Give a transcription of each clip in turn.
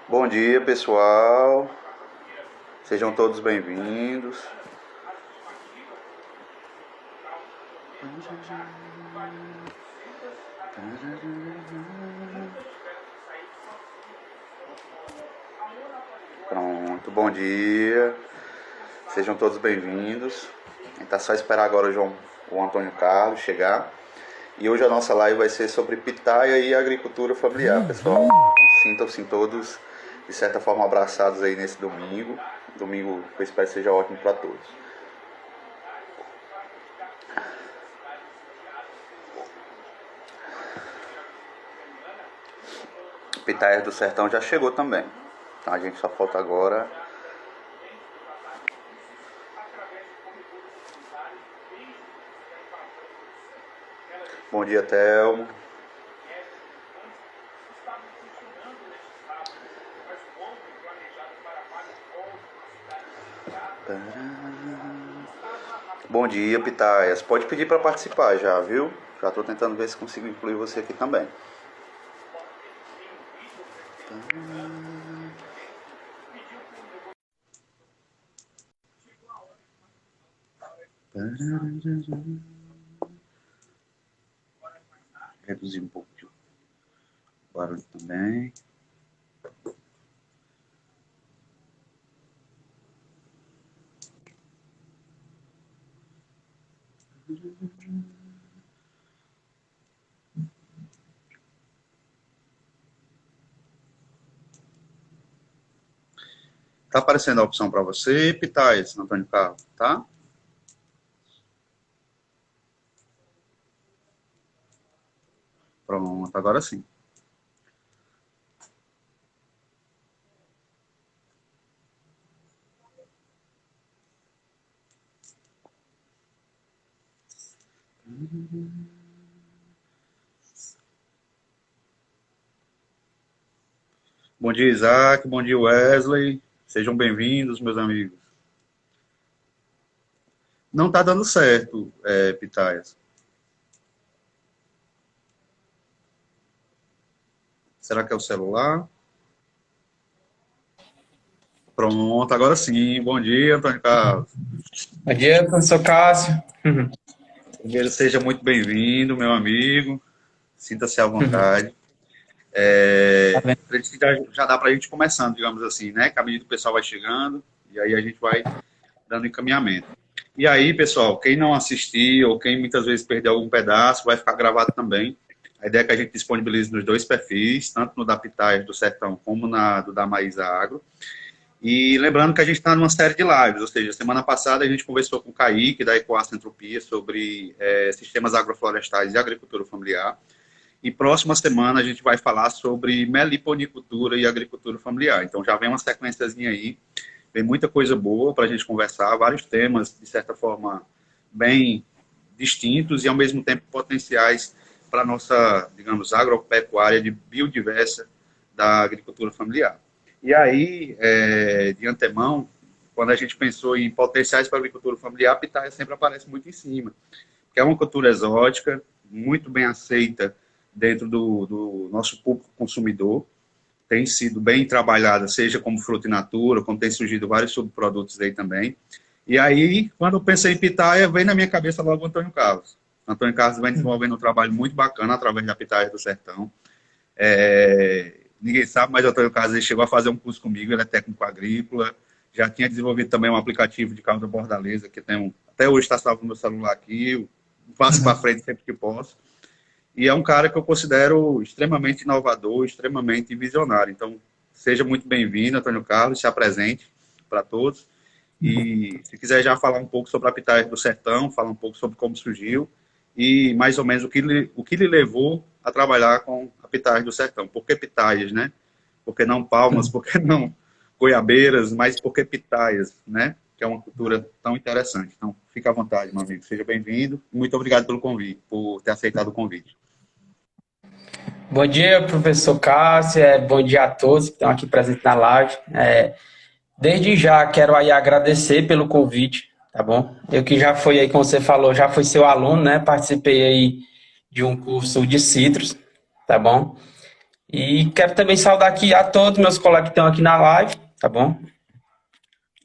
Bom dia, pessoal. Sejam todos bem-vindos. Pronto, bom dia. Sejam todos bem-vindos. A gente tá só esperar agora o Antônio Carlos chegar. E hoje a nossa live vai ser sobre pitaia e agricultura familiar, pessoal. Então, sintam-se todos, de certa forma, abraçados aí nesse domingo. Domingo que eu espero que seja ótimo para todos. Pitaia do Sertão já chegou também. Então a gente só falta agora. Bom dia, Thelmo. Bom dia, Pitaias. Pode pedir para participar já, viu? Já estou tentando ver se consigo incluir você aqui também. Reduzir um pouco o barulho também. Tá aparecendo a opção para você, Pitaias, Antônio Carlos, tá? Pronto, agora sim. Bom dia, Isaac. Bom dia, Wesley. Sejam bem-vindos, meus amigos. Não tá dando certo, Pitaias. Será que é o celular? Pronto, agora sim. Bom dia, Antônio Carlos. Bom dia, professor Cássio. Primeiro, seja muito bem-vindo, meu amigo. Sinta-se à vontade. Já dá para a gente começando, digamos assim, né? Que à medida que o pessoal vai chegando, e aí a gente vai dando encaminhamento. E aí, pessoal, quem não assistir ou quem muitas vezes perdeu algum pedaço, vai ficar gravado também. A ideia é que a gente disponibilize nos dois perfis, tanto no da Pitaias do Sertão como do da Maísa Agro. E lembrando que a gente está numa série de lives, ou seja, semana passada a gente conversou com o Kaique, da Ecoasta Entropia, sobre sistemas agroflorestais e agricultura familiar. E próxima semana a gente vai falar sobre meliponicultura e agricultura familiar. Então já vem uma sequenciazinha aí, vem muita coisa boa para a gente conversar, vários temas, de certa forma, bem distintos e ao mesmo tempo potenciais para a nossa, digamos, agropecuária de biodiversa da agricultura familiar. E aí, de antemão, quando a gente pensou em potenciais para a agricultura familiar, a pitaia sempre aparece muito em cima, que é uma cultura exótica, muito bem aceita dentro do nosso público consumidor, tem sido bem trabalhada, seja como fruta in natura, como tem surgido vários subprodutos aí também. E aí, quando eu pensei em pitaia, veio na minha cabeça logo o Antônio Carlos. O Antônio Carlos vem desenvolvendo um trabalho muito bacana através da Pitaia do Sertão. Ninguém sabe, mas o Antônio Carlos ele chegou a fazer um curso comigo, ele é técnico agrícola, já tinha desenvolvido também um aplicativo de cauda bordaleza, que até hoje está salvo no meu celular aqui, eu passo para frente sempre que posso. E é um cara que eu considero extremamente inovador, extremamente visionário. Então, seja muito bem-vindo, Antônio Carlos, se apresente para todos. E se quiser já falar um pouco sobre a Pitaia do Sertão, falar um pouco sobre como surgiu e mais ou menos o que lhe levou a trabalhar com a Pitaia do Sertão. Por que pitaias, né? Por que não palmas? Por que não goiabeiras? Mas por que pitaias, né? Que é uma cultura tão interessante. Então, fique à vontade, meu amigo. Seja bem-vindo. Muito obrigado pelo convite, por ter aceitado o convite. Bom dia, professor Cássio, bom dia a todos que estão aqui presentes na live. Desde já quero aí agradecer pelo convite, tá bom? Eu que já fui aí, como você falou, já fui seu aluno, né? Participei aí de um curso de citros, tá bom? E quero também saudar aqui a todos meus colegas que estão aqui na live, tá bom?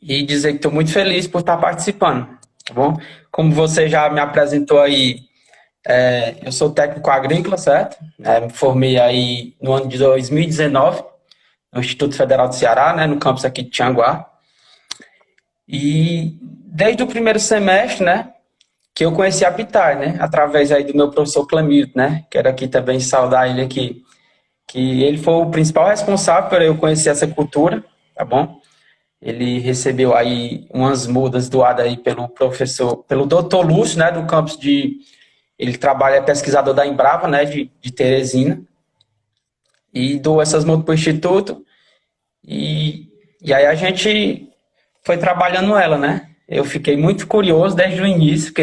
E dizer que estou muito feliz por estar participando, tá bom? Como você já me apresentou aí, eu sou técnico agrícola, certo? Me formei aí no ano de 2019 no Instituto Federal do Ceará, né, no campus aqui de Tianguá. E desde o primeiro semestre, né, que eu conheci a Pitar, né, através aí do meu professor Clemilton, né, quero aqui também saudar ele aqui, que ele foi o principal responsável por eu conhecer essa cultura, tá bom? Ele recebeu aí umas mudas doadas aí pelo doutor Lúcio, né, do campus ele trabalha, é pesquisador da Embrapa, né, de Teresina, e doou essas mudas para o Instituto, e aí a gente foi trabalhando ela, né? Eu fiquei muito curioso desde o início que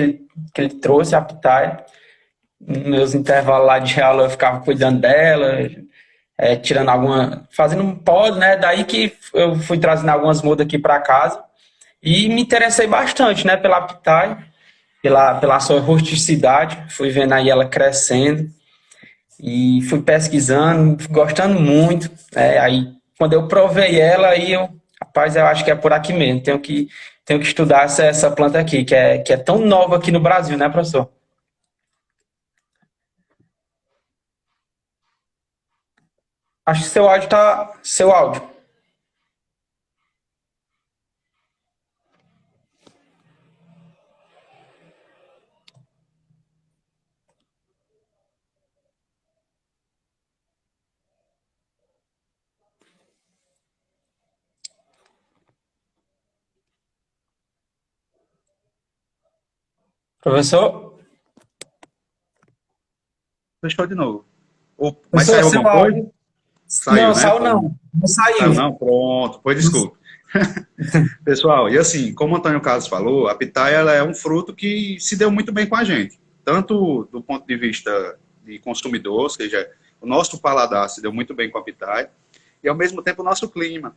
ele trouxe a pitaia. Nos meus intervalos lá de aula eu ficava cuidando dela, tirando fazendo um pod, né? Daí que eu fui trazendo algumas mudas aqui para casa e me interessei bastante, né? Pela pitaia, pela sua rusticidade, fui vendo aí ela crescendo e fui pesquisando, gostando muito. Aí quando eu provei ela, aí rapaz, eu acho que é por aqui mesmo. Tenho que estudar essa planta aqui, que é tão nova aqui no Brasil, né, professor? Acho que seu áudio tá. Seu áudio. Professor? Fechou de novo. Mas Professor, saiu seu alguma coisa? áudio. Saiu, Não, né? saiu não. Não Saiu saiu. não? Pronto. Pois desculpe. Pessoal, e assim, como o Antônio Carlos falou, a pitaia ela é um fruto que se deu muito bem com a gente. Tanto do ponto de vista de consumidor, ou seja, o nosso paladar se deu muito bem com a pitaia, e ao mesmo tempo o nosso clima.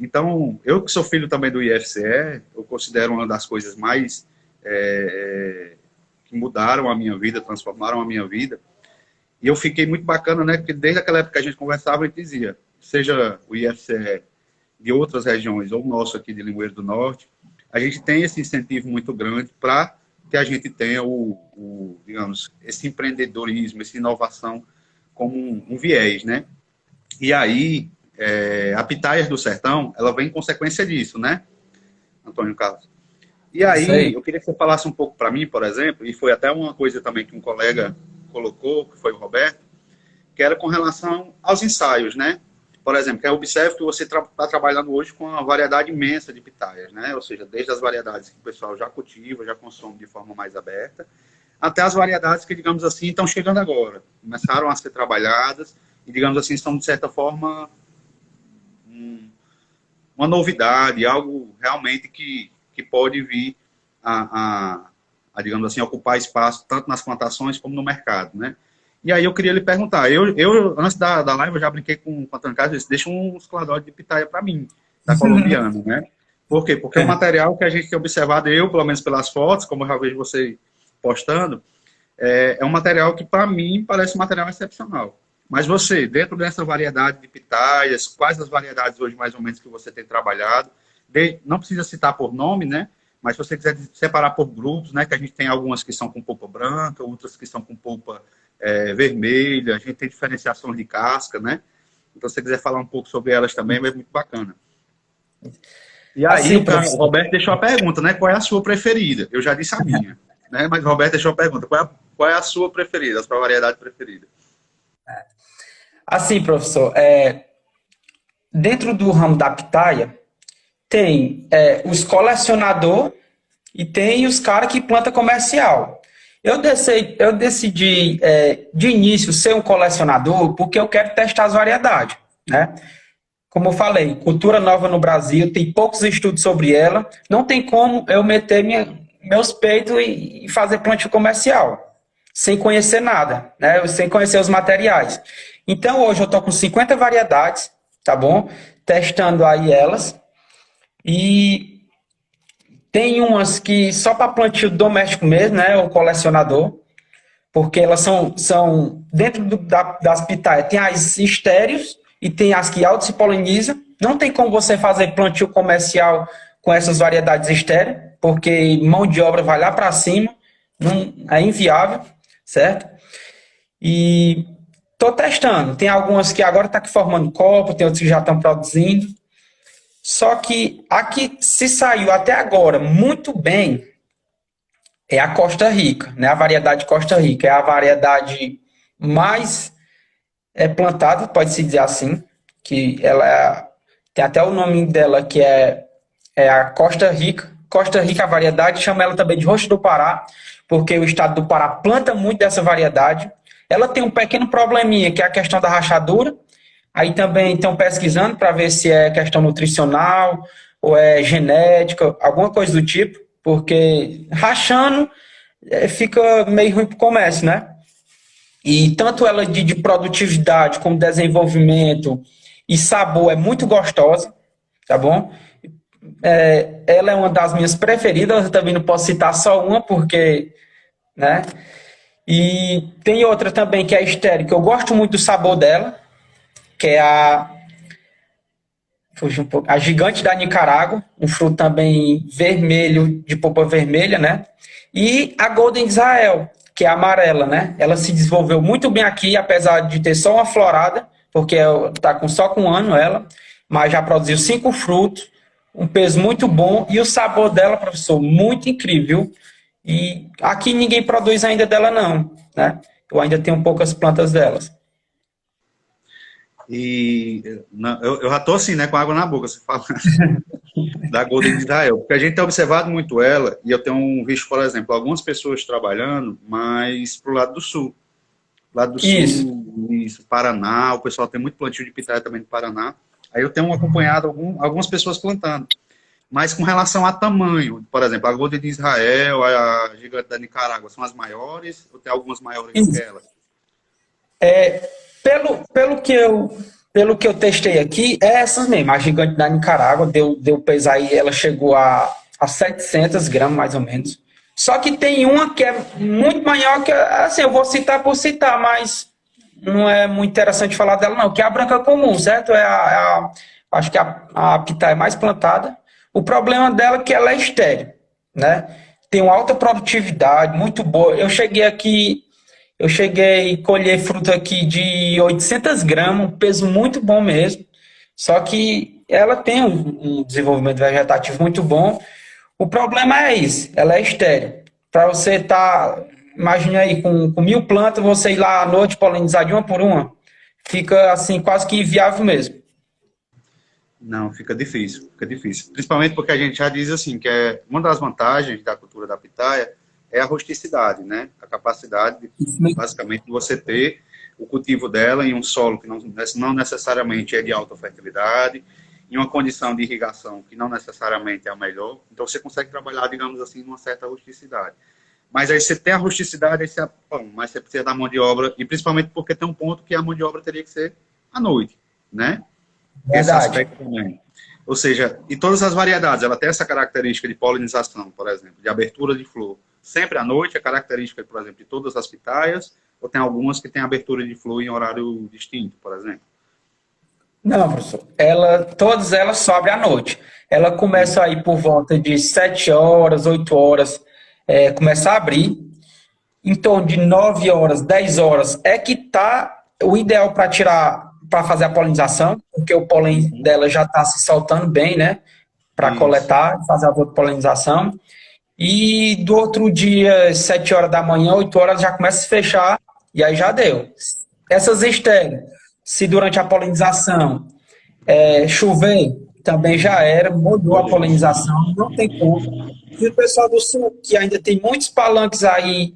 Então, eu que sou filho também do IFCE, eu considero uma das coisas mais que mudaram a minha vida, transformaram a minha vida. E eu fiquei muito bacana, né? Porque desde aquela época que a gente conversava, a gente dizia, seja o IFCE de outras regiões ou o nosso aqui de Limoeiro do Norte, a gente tem esse incentivo muito grande para que a gente tenha digamos, esse empreendedorismo, essa inovação como um viés, né? E aí, a Pitaias do Sertão, ela vem em consequência disso, né, Antônio Carlos? E Isso aí, aí. eu queria que você falasse um pouco para mim, por exemplo, e foi até uma coisa também que um colega colocou, que foi o Roberto, que era com relação aos ensaios, né? Por exemplo, que eu observo que você está trabalhando hoje com uma variedade imensa de pitaias, né? Ou seja, desde as variedades que o pessoal já cultiva, já consome de forma mais aberta, até as variedades que, digamos assim, estão chegando agora. Começaram a ser trabalhadas e, digamos assim, são, de certa forma, uma novidade, algo realmente que pode vir digamos assim, ocupar espaço tanto nas plantações como no mercado, né? E aí eu queria lhe perguntar, antes da live eu já brinquei com o Antônio Carlos, disse, deixa uns cladóis de pitaia para mim, da colombiana, né? Por quê? Porque o material que a gente tem observado, eu, pelo menos pelas fotos, como eu já vejo você postando, é um material que, para mim, parece um material excepcional. Mas você, dentro dessa variedade de pitaias, quais as variedades hoje, mais ou menos, que você tem trabalhado? Não precisa citar por nome, né? Mas se você quiser separar por grupos, né? Que a gente tem algumas que são com polpa branca, outras que são com polpa vermelha, a gente tem diferenciações de casca, né? Então, se você quiser falar um pouco sobre elas também, é muito bacana. E aí, Assim, o professor. Roberto deixou a pergunta, né? Qual é a sua preferida? Eu já disse a minha, né? Mas o Roberto deixou a pergunta, qual é a sua preferida, a sua variedade preferida? Assim, professor, dentro do ramo da pitaia, tem os colecionador e tem os caras que planta comercial. Eu decidi de início ser um colecionador porque eu quero testar as variedades, né? Como eu falei, cultura nova no Brasil, tem poucos estudos sobre ela, não tem como eu meter meus peitos e fazer plantio comercial. sem conhecer nada, né? Sem conhecer os materiais. Então, hoje eu estou com 50 variedades, tá bom? Testando aí elas. E tem umas que só para plantio doméstico mesmo, né? O colecionador. Porque elas são dentro das pitaias, tem as estéreos e tem as que auto se polinizam. Não tem como você fazer plantio comercial com essas variedades estéreis, porque mão de obra vai lá para cima, não, é inviável, certo? E estou testando. Tem algumas que agora estão formando copo, tem outras que já estão produzindo. Só que a que se saiu até agora muito bem é a Costa Rica, né? A variedade Costa Rica é a variedade mais plantada, pode-se dizer assim, que ela tem até o nome dela que é a Costa Rica. Costa Rica, a variedade, chama ela também de Roxo do Pará, porque o estado do Pará planta muito dessa variedade. Ela tem um pequeno probleminha, que é a questão da rachadura. Aí também estão pesquisando para ver se é questão nutricional ou é genética, alguma coisa do tipo, porque rachando fica meio ruim para o comércio, né? E tanto ela de produtividade como desenvolvimento e sabor é muito gostosa, tá bom? Ela é uma das minhas preferidas, eu também não posso citar só uma, porque, né? E tem outra também que é a estéreo, que eu gosto muito do sabor dela, que é a gigante da Nicarágua, um fruto também vermelho, de polpa vermelha, né? E a Golden Israel, que é a amarela, né? Ela se desenvolveu muito bem aqui, apesar de ter só uma florada, porque está só com um ano ela, mas já produziu 5 frutos, um peso muito bom, e o sabor dela, professor, muito incrível. E aqui ninguém produz ainda dela não, né? Eu ainda tenho poucas plantas delas. E eu já estou assim, né, com água na boca, você fala da Golden de Israel, porque a gente tem observado muito ela, e eu tenho visto, por exemplo, algumas pessoas trabalhando mais pro lado do sul. Lado do sul, isso, Paraná, o pessoal tem muito plantio de pitaia também no Paraná. Aí eu tenho acompanhado algumas pessoas plantando. Mas com relação a tamanho, por exemplo, a Golden de Israel, a Gigante da Nicarágua, são as maiores ou tem algumas maiores do que elas? Pelo que eu testei aqui, é essas mesmo. A Gigante da Nicarágua deu peso aí, ela chegou a 700 gramas, mais ou menos. Só que tem uma que é muito maior, que assim, eu vou citar por citar, mas não é muito interessante falar dela não, que é a branca comum, certo? Acho que a pitaia mais plantada. O problema dela é que ela é estéril, né? Tem uma alta produtividade, muito boa. Eu cheguei a colher fruta aqui de 800 gramas, um peso muito bom mesmo. Só que ela tem um desenvolvimento vegetativo muito bom. O problema é isso, ela é estéril. Para você imagine aí, com 1000 plantas, você ir lá à noite polinizar de uma por uma, fica assim, quase que inviável mesmo. Não, fica difícil. Principalmente porque a gente já diz assim, que uma das vantagens da cultura da pitaia é a rusticidade, né? A capacidade, basicamente, de você ter o cultivo dela em um solo que não necessariamente é de alta fertilidade, em uma condição de irrigação que não necessariamente é a melhor. Então, você consegue trabalhar, digamos assim, numa certa rusticidade. Mas aí você tem a rusticidade, mas você precisa da mão de obra, e principalmente porque tem um ponto que a mão de obra teria que ser à noite, né? Esse aspecto também. Ou seja, e todas as variedades, ela tem essa característica de polinização, por exemplo, de abertura de flor. Sempre à noite, é característica, por exemplo, de todas as pitaias, ou tem algumas que têm abertura de flor em horário distinto, por exemplo? Não, professor. Todas elas sobem à noite. Ela começa aí por volta de 7 horas, 8 horas, começa a abrir. Em torno de 9 horas, 10 horas é que está o ideal para fazer a polinização, porque o pólen dela já está se soltando bem, né? Para coletar, fazer a polinização. E do outro dia, 7 horas da manhã, 8 horas, já começa a se fechar, e aí já deu. Essas estéreis, se durante a polinização chover, também já era, mudou a polinização, não tem como. E o pessoal do sul, que ainda tem muitos palanques aí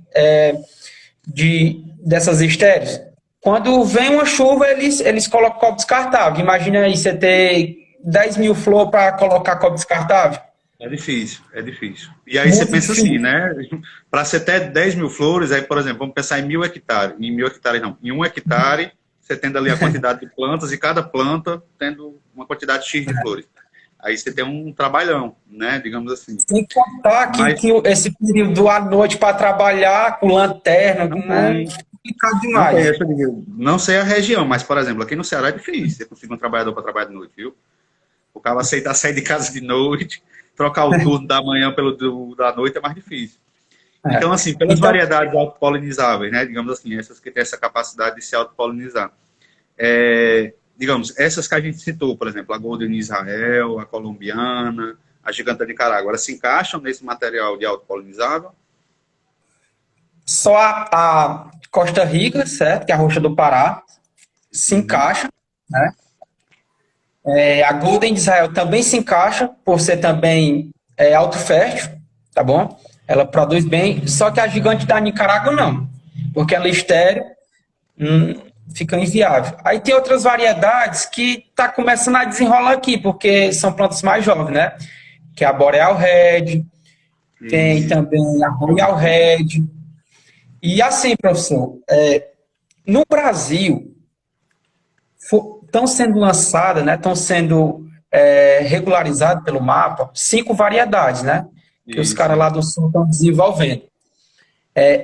dessas estéreis, quando vem uma chuva, eles colocam copo descartável. Imagina aí você ter 10 mil flores para colocar copo descartável. É difícil, é difícil. E aí você Muito pensa assim, difícil. né? Para você ter 10 mil flores, aí, por exemplo, vamos pensar em 1.000 hectares. Em 1.000 hectares, não. Em 1 hectare, você tendo ali a quantidade de plantas e cada planta tendo uma quantidade X de flores. Aí você tem um trabalhão, né? Digamos assim. Sem contar Mas que esse período à noite para trabalhar com lanterna, não é tem, complicado não tem, demais. essa de- não sei a região, mas, por exemplo, aqui no Ceará é difícil você conseguir um trabalhador para trabalhar de noite, viu? O cara aceitar sair de casa de noite, trocar o turno da manhã da noite é mais difícil. É. Então, assim, pelas Então, variedades autopolinizáveis, né, digamos assim, essas que têm essa capacidade de se autopolinizar, digamos, essas que a gente citou, por exemplo, a Golden Israel, a colombiana, a giganta de Nicarágua, elas se encaixam nesse material de autopolinizável? só a Costa Rica, certo? Que é a roxa do Pará, se Uhum. encaixa, né? A Golden de Israel também se encaixa, por ser também autofértil, tá bom? Ela produz bem, só que a gigante da Nicarágua não, porque ela é estéril, hum, fica inviável. Aí tem outras variedades que está começando a desenrolar aqui, porque são plantas mais jovens, né? Que é a Boreal Red, tem Isso. também a Royal Red. E assim, professor, no Brasil, estão sendo lançadas, né, estão sendo regularizadas pelo mapa 5 variedades, né, que os Isso, caras lá isso. do sul estão desenvolvendo.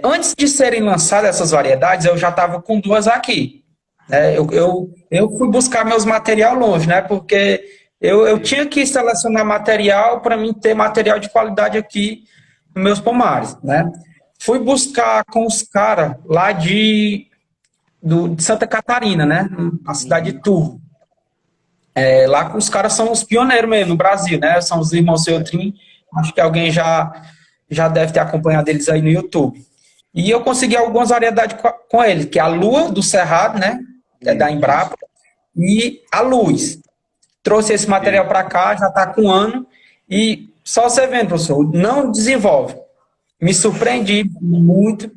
Antes de serem lançadas essas variedades, eu já estava com 2 aqui. Né, eu fui buscar meus material longe, né, porque eu tinha que selecionar material para mim ter material de qualidade aqui nos meus pomares, né. Fui buscar com os caras lá de Santa Catarina, né, na cidade de Uhum. Turvo. Lá os caras são os pioneiros mesmo no Brasil, né? São os irmãos Seutrin. Acho que alguém já deve ter acompanhado eles aí no YouTube. E eu consegui algumas variedades com eles, que é a Lua do Cerrado, né? É da Isso, isso. Embrapa. E a Luz. Trouxe esse material Isso. para cá, já está com 1 ano. E só você vendo, professor, não desenvolve. Me surpreendi muito.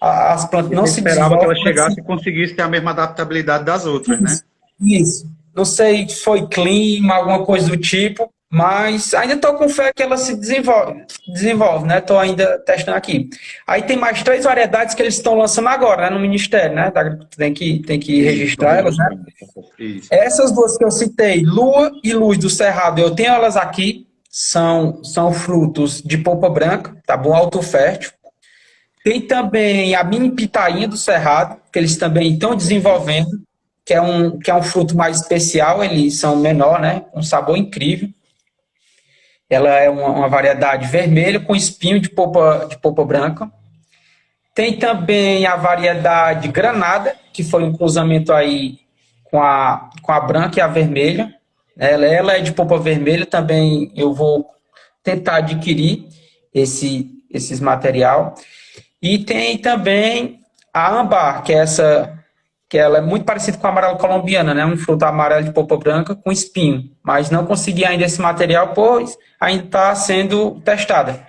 As plantas não Você se esperava que ela desenvolvem. chegasse e conseguisse ter a mesma adaptabilidade das outras, né? Isso, isso. Não sei se foi clima, alguma coisa do tipo, mas ainda estou com fé que ela se desenvolve, né? Estou ainda testando aqui. Aí tem mais 3 variedades que eles estão lançando agora, né, no Ministério, né? Tem que Isso, estou registrar elas, né? registrando. Isso. Essas 2 que eu citei, Lua e Luz do Cerrado, eu tenho elas aqui, são frutos de polpa branca, tá bom? Alto fértil. Tem também a mini pitainha do Cerrado, que eles também estão desenvolvendo, que é um fruto mais especial, eles são menor, né? Um sabor incrível. Ela é uma variedade vermelha com espinho de polpa branca. Tem também a variedade granada, que foi um cruzamento aí com a branca e a vermelha. Ela é de polpa vermelha, também eu vou tentar adquirir esses material. E tem também a âmbar, que ela é muito parecida com a amarela colombiana, né? Um fruto amarelo de polpa branca com espinho. Mas não consegui ainda esse material, pois ainda está sendo testada.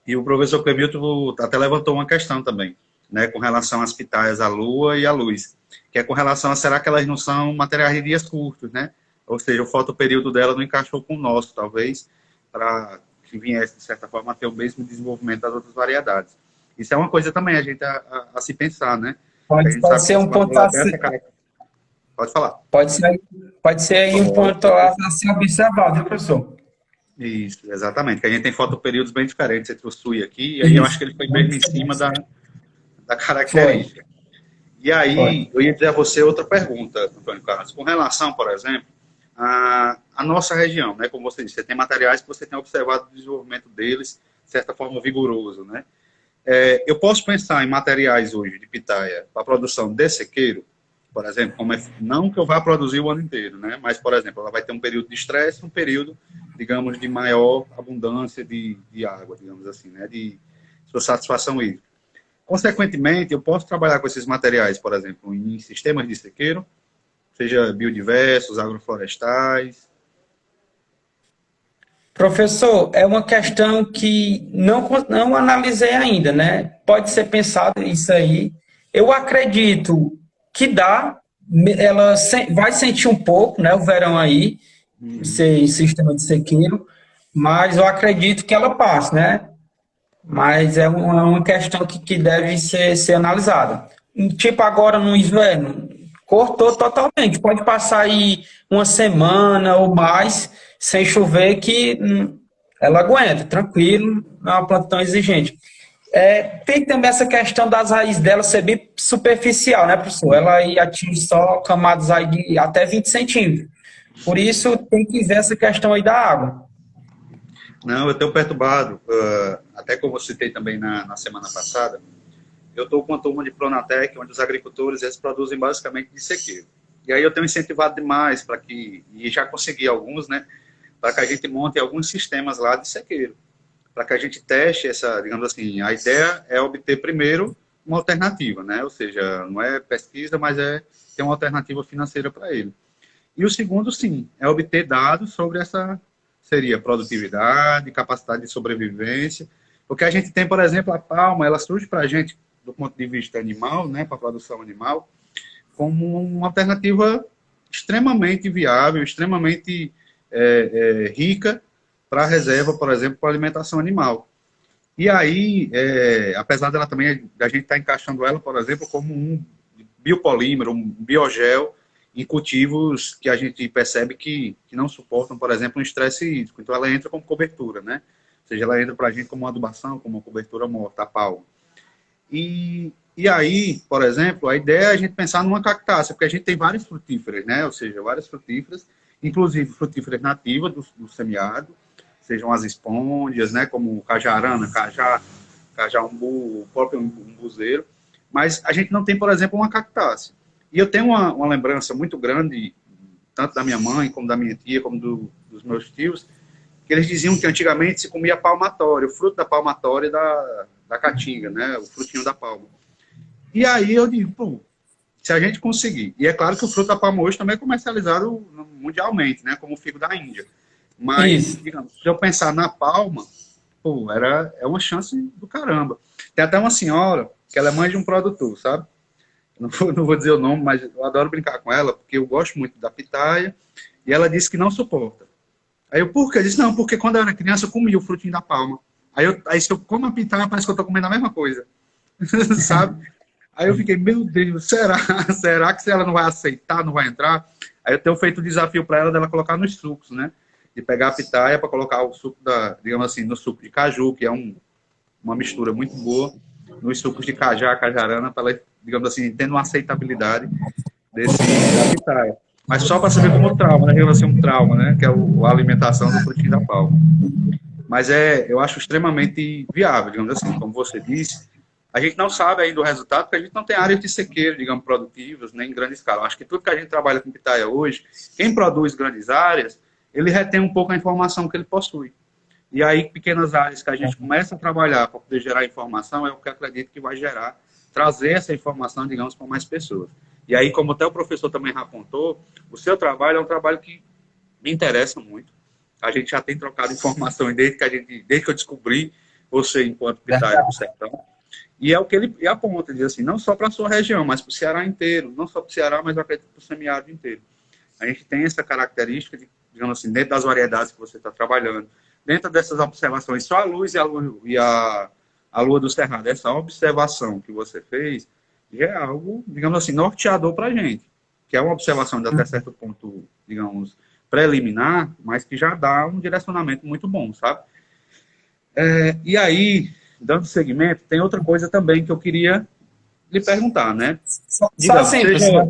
E o professor Clemilton até levantou uma questão também, né, com relação às pitaias, à lua e à luz, que é com relação a será que elas não são materiais de dias curtos, né? Ou seja, o fotoperíodo dela não encaixou com o nosso, talvez, para que viesse, de certa forma, a ter o mesmo desenvolvimento das outras variedades. Isso é uma coisa também a gente a se pensar, né? A Pode, gente pode sabe que ser esse um ponto material a tem essa ser, característica. Pode falar. pode ser aí um ponto a ser observado, viu, professor? Isso, exatamente. Que a gente tem fotoperíodos bem diferentes entre o Sul e aqui, e aí eu acho Isso. que ele foi mesmo em cima da Foi, característica. E foi. aí, eu ia dizer a você outra pergunta, Antônio Carlos, com relação, por exemplo, à nossa região, né? Como você disse, você tem materiais que você tem observado o desenvolvimento deles, de certa forma, vigoroso, né? Eu posso pensar em materiais hoje de pitaia para a produção de sequeiro, por exemplo, não que eu vá produzir o ano inteiro, né? Mas, por exemplo, ela vai ter um período de estresse, um período, digamos, de maior abundância de água, digamos assim, né? De sua satisfação hídrica. Consequentemente, eu posso trabalhar com esses materiais, por exemplo, em sistemas de sequeiro, seja biodiversos, agroflorestais. Professor, é uma questão que não analisei ainda, né? Pode ser pensado isso aí. Eu acredito que dá, ela vai sentir um pouco, né, o verão aí, sem sistema de sequeiro, mas eu acredito que ela passe, né? Mas é uma questão que deve ser analisada. Tipo agora no inverno, cortou totalmente. Pode passar aí uma semana ou mais sem chover que ela aguenta, tranquilo, não é uma planta tão exigente. Tem também essa questão das raízes dela ser bem superficial, né, professor? Ela aí atinge só camadas aí de até 20 centímetros. Por isso tem que ver essa questão aí da água. Não, eu tenho perturbado, até como eu citei também na semana passada, eu estou com uma turma de Pronatec, onde os agricultores eles produzem basicamente de sequeiro. E aí eu tenho incentivado demais para que, e já consegui alguns, né, para que a gente monte alguns sistemas lá de sequeiro, para que a gente teste essa, digamos assim, a ideia é obter primeiro uma alternativa, né, ou seja, não é pesquisa, mas é ter uma alternativa financeira para ele. E o segundo, sim, é obter dados sobre essa, seria produtividade, capacidade de sobrevivência, porque a gente tem, por exemplo, a palma, ela surge para a gente, do ponto de vista animal, né, para a produção animal, como uma alternativa extremamente viável, extremamente rica para a reserva, por exemplo, para a alimentação animal. E aí, apesar dela também, a gente estar encaixando ela, por exemplo, como um biopolímero, um biogel, em cultivos que a gente percebe que não suportam, por exemplo, um estresse hídrico. Então, ela entra como cobertura, né? Ou seja, ela entra para a gente como uma adubação, como uma cobertura morta, a palma. E aí, por exemplo, a ideia é a gente pensar numa cactácea, porque a gente tem várias frutíferas, né? Ou seja, várias frutíferas, inclusive frutíferas nativas do semiárido, sejam as espôndias, né? Como cajarana, cajá umbu, o próprio umbuzeiro. Mas a gente não tem, por exemplo, uma cactácea. E eu tenho uma lembrança muito grande, tanto da minha mãe, como da minha tia, como dos meus tios, que eles diziam que antigamente se comia palmatória, o fruto da palmatória da caatinga, né, o frutinho da palma. E aí eu digo, pô, se a gente conseguir, e é claro que o fruto da palma hoje também é comercializado mundialmente, né, como o figo da Índia, mas, Isso. digamos, se eu pensar na palma, pô, é uma chance do caramba. Tem até uma senhora, que ela é mãe de um produtor, sabe? Não vou dizer o nome, mas eu adoro brincar com ela, porque eu gosto muito da pitaia, e ela disse que não suporta. Aí eu, por quê? Eu disse, não, porque quando eu era criança eu comia o frutinho da palma. Aí se eu como a pitaia, parece que eu tô comendo a mesma coisa. Sabe? Aí eu fiquei, meu Deus, será? Será que se ela não vai aceitar, não vai entrar? Aí eu tenho feito o desafio para ela dela colocar nos sucos, né? De pegar a pitaia para colocar o suco digamos assim, no suco de caju, que é uma mistura muito boa, nos sucos de cajá, cajarana, para ela, digamos assim, tendo uma aceitabilidade da pitaia. Mas só para saber como trauma, né? Digamos assim, um trauma, né? Que é a alimentação do frutinho da palma. Mas eu acho extremamente viável, digamos assim, como você disse. A gente não sabe ainda o resultado, porque a gente não tem áreas de sequeiro, digamos, produtivas, nem em grande escala. Acho que tudo que a gente trabalha com pitaia hoje, quem produz grandes áreas, ele retém um pouco a informação que ele possui. E aí, pequenas áreas que a gente começa a trabalhar para poder gerar informação, é o que eu acredito que vai gerar, trazer essa informação, digamos, para mais pessoas. E aí, como até o professor também já apontou, o seu trabalho é um trabalho que me interessa muito. A gente já tem trocado informações desde que eu descobri você enquanto pitaia do sertão. E é o que ele aponta, diz assim, não só para a sua região, mas para o Ceará inteiro, não só para o Ceará, mas eu acredito para o semiárido inteiro. A gente tem essa característica, de, digamos assim, dentro das variedades que você está trabalhando, dentro dessas observações, só a luz e a lua do cerrado, essa observação que você fez, já é algo, digamos assim, norteador para a gente, que é uma observação de até certo ponto, digamos, preliminar, mas que já dá um direcionamento muito bom, sabe? E aí, dando seguimento, tem outra coisa também que eu queria lhe perguntar, né? Só Digamos, assim, seja...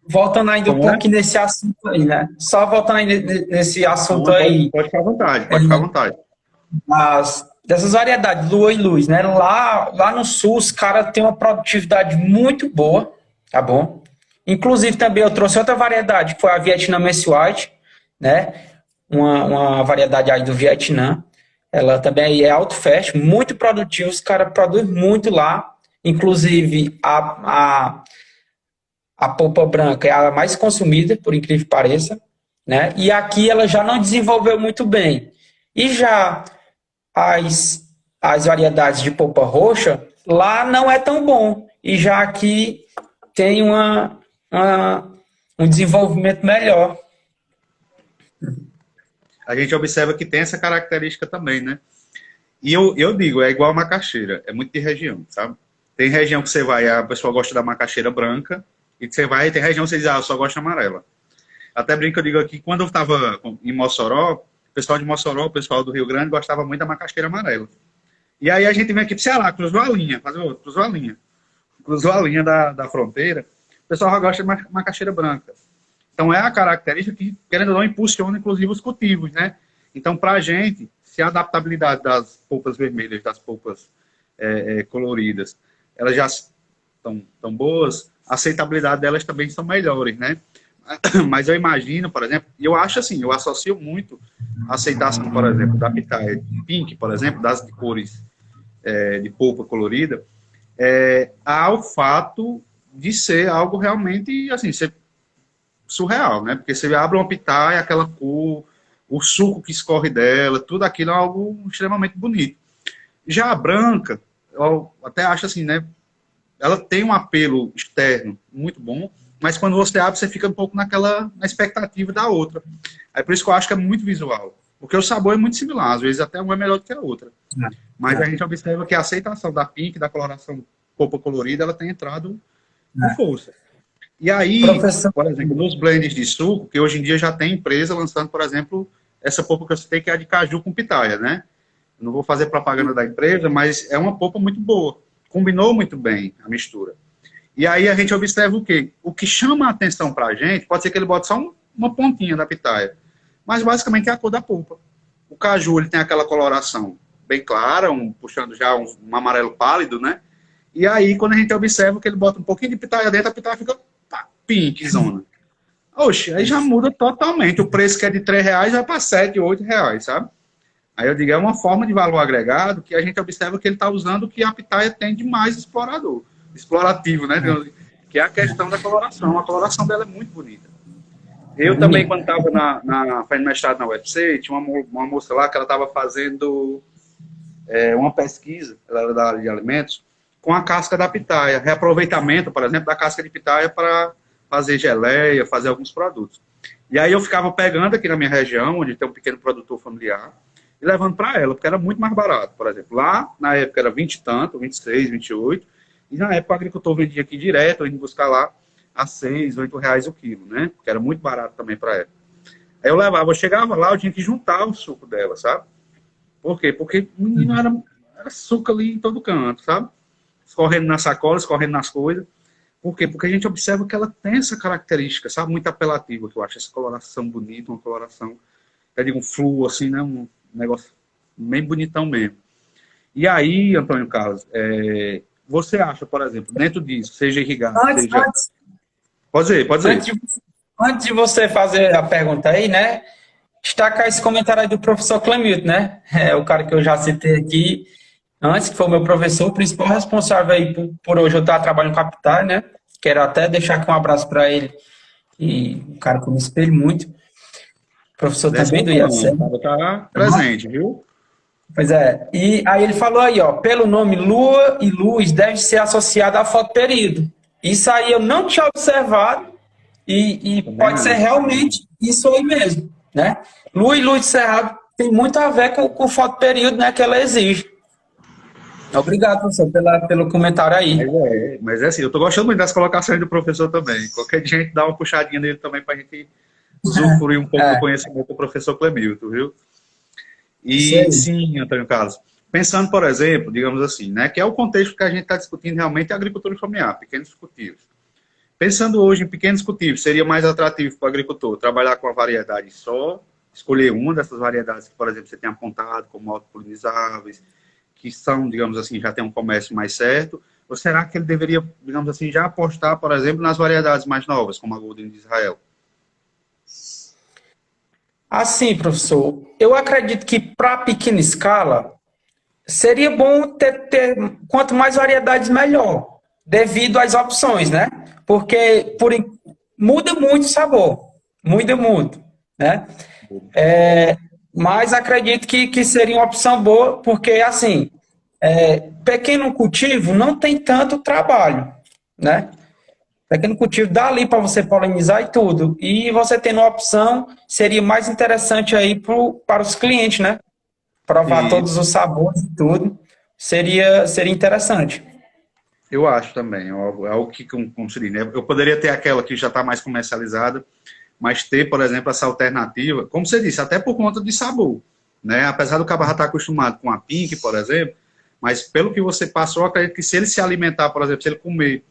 voltando ainda um Como é? pouquinho nesse assunto aí, né? Só voltando aí nesse assunto Pode, aí, pode ficar à vontade, pode ficar à vontade. dessas variedades, lua e luz, né? Lá no sul, os caras têm uma produtividade muito boa, tá bom? Inclusive, também eu trouxe outra variedade, que foi a Vietnamese White, né? Uma variedade aí do Vietnã. Ela também é alto fast, muito produtiva, os caras produzem muito lá. Inclusive, a polpa branca é a mais consumida, por incrível que pareça, né? E aqui ela já não desenvolveu muito bem. E já as, as variedades de polpa roxa, lá não é tão bom. E já aqui tem um desenvolvimento melhor. A gente observa que tem essa característica também, né? E eu digo, é igual a macaxeira, é muito de região, sabe? Tem região que você vai, a pessoa gosta da macaxeira branca, e que você vai, tem região que você diz, eu só gosto da amarela. Até brinco, eu digo aqui, quando eu estava em Mossoró, o pessoal de Mossoró, o pessoal do Rio Grande, gostava muito da macaxeira amarela. E aí a gente vem aqui pro Ceará, cruzou a linha, cruzou a linha da fronteira, o pessoal já gosta de macaxeira branca. Então é a característica que, querendo ou não, impulsiona, inclusive, os cultivos, né? Então, para a gente, se a adaptabilidade das polpas vermelhas, das polpas coloridas, elas já estão tão boas, a aceitabilidade delas também são melhores, né? Mas eu imagino, por exemplo, e eu acho assim, eu associo muito a aceitação, por exemplo, da pitaia pink, por exemplo, das de cores de polpa colorida, ao fato de ser algo realmente, assim, ser surreal, né? Porque você abre uma pitaia, aquela cor, o suco que escorre dela, tudo aquilo é algo extremamente bonito. Já a branca, eu até acho assim, né? Ela tem um apelo externo muito bom, mas quando você abre, você fica um pouco na expectativa da outra. Aí por isso que eu acho que é muito visual. Porque o sabor é muito similar, às vezes até uma é melhor do que a outra. Mas a gente observa que a aceitação da pink, da coloração polpa colorida, ela tem entrado com força. E aí, Professor, por exemplo, nos blends de suco, que hoje em dia já tem empresa lançando, por exemplo, essa polpa que eu citei, que é a de caju com pitaia, né? Eu não vou fazer propaganda da empresa, mas é uma polpa muito boa. Combinou muito bem a mistura. E aí a gente observa o quê? O que chama a atenção pra gente, pode ser que ele bote só uma pontinha da pitaia, mas basicamente é a cor da polpa. O caju, ele tem aquela coloração bem clara, puxando já um amarelo pálido, né? E aí, quando a gente observa que ele bota um pouquinho de pitaia dentro, a pitaia fica pink, zona. Oxe, aí já muda totalmente. O preço que é de R$3 vai para R$7, R$8, sabe? Aí eu digo, é uma forma de valor agregado que a gente observa que ele está usando o que a pitaia tem de mais explorativo, né? Que é a questão da coloração. A coloração dela é muito bonita. Eu também, quando estava fazendo mestrado na UFC, tinha uma moça lá que ela estava fazendo uma pesquisa, ela era da área de alimentos, com a casca da pitaia. Reaproveitamento, por exemplo, da casca de pitaia para fazer geleia, fazer alguns produtos. E aí eu ficava pegando aqui na minha região, onde tem um pequeno produtor familiar, e levando para ela, porque era muito mais barato. Por exemplo, lá, na época, era 20 e tanto, 26, 28, e na época o agricultor vendia aqui direto, indo buscar lá a R$6, R$8 o quilo, né? Que era muito barato também para ela. Aí eu levava, eu chegava lá, eu tinha que juntar o suco dela, sabe? Por quê? Porque o menino era suco ali em todo canto, sabe? Escorrendo nas sacolas, escorrendo nas coisas. Por quê? Porque a gente observa que ela tem essa característica, sabe? Muito apelativa, que eu acho. Essa coloração bonita, uma coloração, eu digo, um fluo, assim, né? Um negócio bem bonitão mesmo. E aí, Antônio Carlos, você acha, por exemplo, dentro disso, seja irrigado, seja... Pode dizer. Antes de você fazer a pergunta aí, né? Destacar esse comentário aí do professor Clemilton, né? É o cara que eu já citei aqui antes, que foi o meu professor, o principal responsável aí por hoje eu estar trabalhando com a Pitaia, né? Quero até deixar aqui um abraço para ele, e um cara que eu me espelho muito. Professor também do IAC. Tá presente, viu? Pois é. E aí ele falou aí, ó, pelo nome Lua e Luz deve ser associado a fotoperíodo. Isso aí eu não tinha observado e pode ser realmente isso aí mesmo, né? Lua e Luz de Cerrado tem muito a ver com o fotoperíodo, né, que ela exige. Obrigado, professor, pelo comentário aí. Mas é assim, eu tô gostando muito das colocações do professor também. Qualquer dia a gente dá uma puxadinha nele também pra gente usufruir um pouco do conhecimento do professor Clemilton, viu? E sim, Antônio Carlos. Pensando, por exemplo, digamos assim, né, que é o contexto que a gente está discutindo realmente, é a agricultura familiar, pequenos cultivos. Pensando hoje em pequenos cultivos, seria mais atrativo para o agricultor trabalhar com a variedade só, escolher uma dessas variedades que, por exemplo, você tem apontado como autopolinizáveis, que são, digamos assim, já tem um comércio mais certo, ou será que ele deveria, digamos assim, já apostar, por exemplo, nas variedades mais novas, como a Golden de Israel? Assim, professor, eu acredito que para pequena escala seria bom ter quanto mais variedades melhor, devido às opções, né? Porque muda muito o sabor, muda muito, né? Mas acredito que seria uma opção boa, porque assim, pequeno cultivo não tem tanto trabalho, né? pequeno cultivo dali para você polinizar e tudo. E você tendo uma opção, seria mais interessante aí para os clientes, né? Provar E todos os sabores e tudo. Seria interessante. eu acho também, é algo que, como se diz, né? Eu poderia ter aquela que já está mais comercializada, mas ter, por exemplo, essa alternativa, como você disse, até por conta de sabor, né? Apesar do cabo já estar acostumado com a Pink, por exemplo, mas pelo que você passou, eu acredito que se ele se alimentar, por exemplo, se ele comer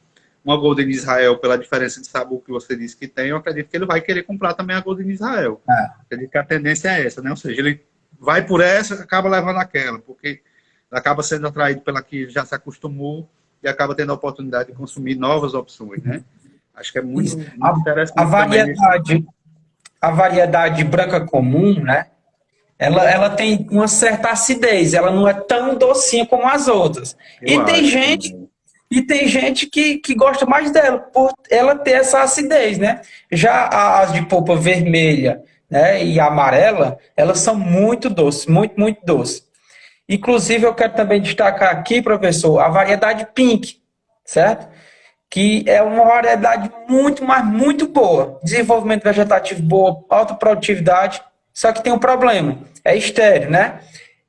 uma Golden Israel pela diferença de sabor que você disse que tem, eu acredito que ele vai querer comprar também a Golden Israel. Acredito que a tendência é essa, né? Ou seja, ele vai por essa, acaba levando aquela, porque acaba sendo atraído pela que já se acostumou e acaba tendo a oportunidade de consumir novas opções, né? Acho que é muito, Isso. muito A interessante também nesse. variedade branca comum, né? Ela tem uma certa acidez, ela não é tão docinha como as outras. Eu E tem acho gente, também. que gosta mais dela, por ela ter essa acidez, né? Já as de polpa vermelha, né, e amarela, elas são muito doces, muito, muito doces. Inclusive, eu quero também destacar aqui, professor, a variedade Pink, certo? Que é uma variedade muito, mas muito boa. Desenvolvimento vegetativo boa, alta produtividade, só que tem um problema, é estéreo, né?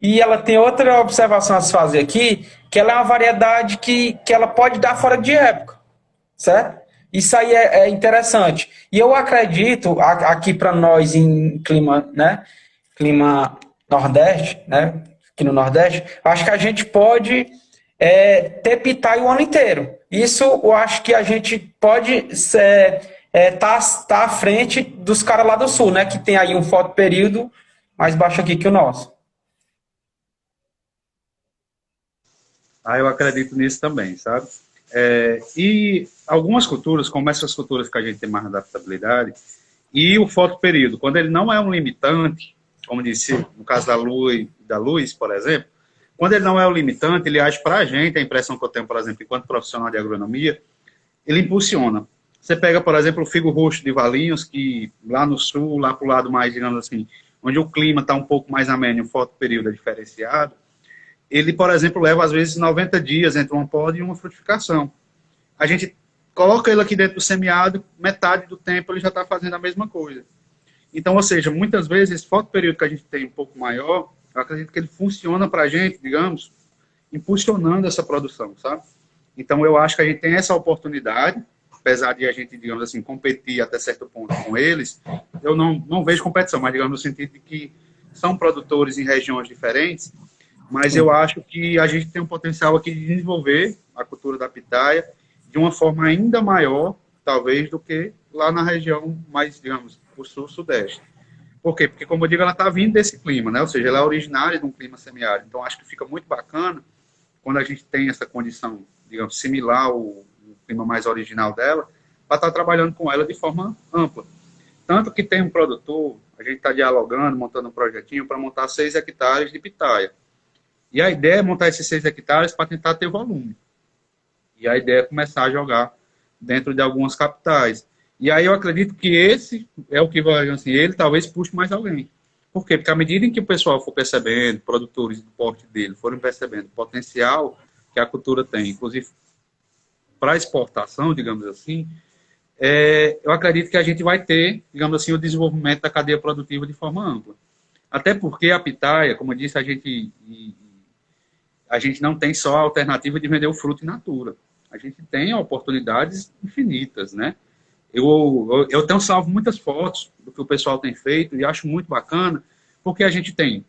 E ela tem outra observação a se fazer aqui, que ela é uma variedade que ela pode dar fora de época, certo? Isso aí é interessante. E eu acredito, aqui para nós em clima, né? Clima Nordeste, né? Aqui no Nordeste, acho que a gente pode ter pitaia o ano inteiro. Isso eu acho que a gente pode tá à frente dos caras lá do Sul, né? Que tem aí um fotoperíodo mais baixo aqui que o nosso. Ah, eu acredito nisso também, sabe? E algumas culturas, como essas culturas que a gente tem mais adaptabilidade, e o fotoperíodo, quando ele não é um limitante, como disse no caso da luz, por exemplo, quando ele não é o limitante, ele age para a gente, a impressão que eu tenho, por exemplo, enquanto profissional de agronomia, ele impulsiona. Você pega, por exemplo, o figo roxo de Valinhos, que lá no sul, lá para o lado mais, digamos assim, onde o clima está um pouco mais ameno e o fotoperíodo é diferenciado, ele, por exemplo, leva às vezes 90 dias entre uma poda e uma frutificação. A gente coloca ele aqui dentro do semiárido, metade do tempo ele já está fazendo a mesma coisa. Então, ou seja, muitas vezes esse fotoperíodo que a gente tem um pouco maior, eu acredito que ele funciona para a gente, digamos, impulsionando essa produção, sabe? Então, eu acho que a gente tem essa oportunidade, apesar de a gente, digamos assim, competir até certo ponto com eles, eu não vejo competição, mas digamos no sentido de que são produtores em regiões diferentes, mas eu acho que a gente tem um potencial aqui de desenvolver a cultura da pitaia de uma forma ainda maior, talvez, do que lá na região mais, digamos, o sul-sudeste. Por quê? Porque, como eu digo, ela está vindo desse clima, né? Ou seja, ela é originária de um clima semiárido. Então, acho que fica muito bacana quando a gente tem essa condição, digamos, similar ao clima mais original dela, para estar trabalhando com ela de forma ampla. Tanto que tem um produtor, a gente está dialogando, montando um projetinho para montar 6 hectares de pitaia. E a ideia é montar esses 6 hectares para tentar ter volume. E a ideia é começar a jogar dentro de algumas capitais. E aí eu acredito que esse é o que vai, assim, ele talvez puxe mais alguém. Por quê? Porque à medida em que o pessoal for percebendo, produtores do porte dele forem percebendo o potencial que a cultura tem, inclusive para exportação, digamos assim, eu acredito que a gente vai ter, digamos assim, o desenvolvimento da cadeia produtiva de forma ampla. Até porque a pitaia, como eu disse, a gente não tem só a alternativa de vender o fruto in natura. A gente tem oportunidades infinitas, né? Eu tenho salvo muitas fotos do que o pessoal tem feito e acho muito bacana, porque a gente tem,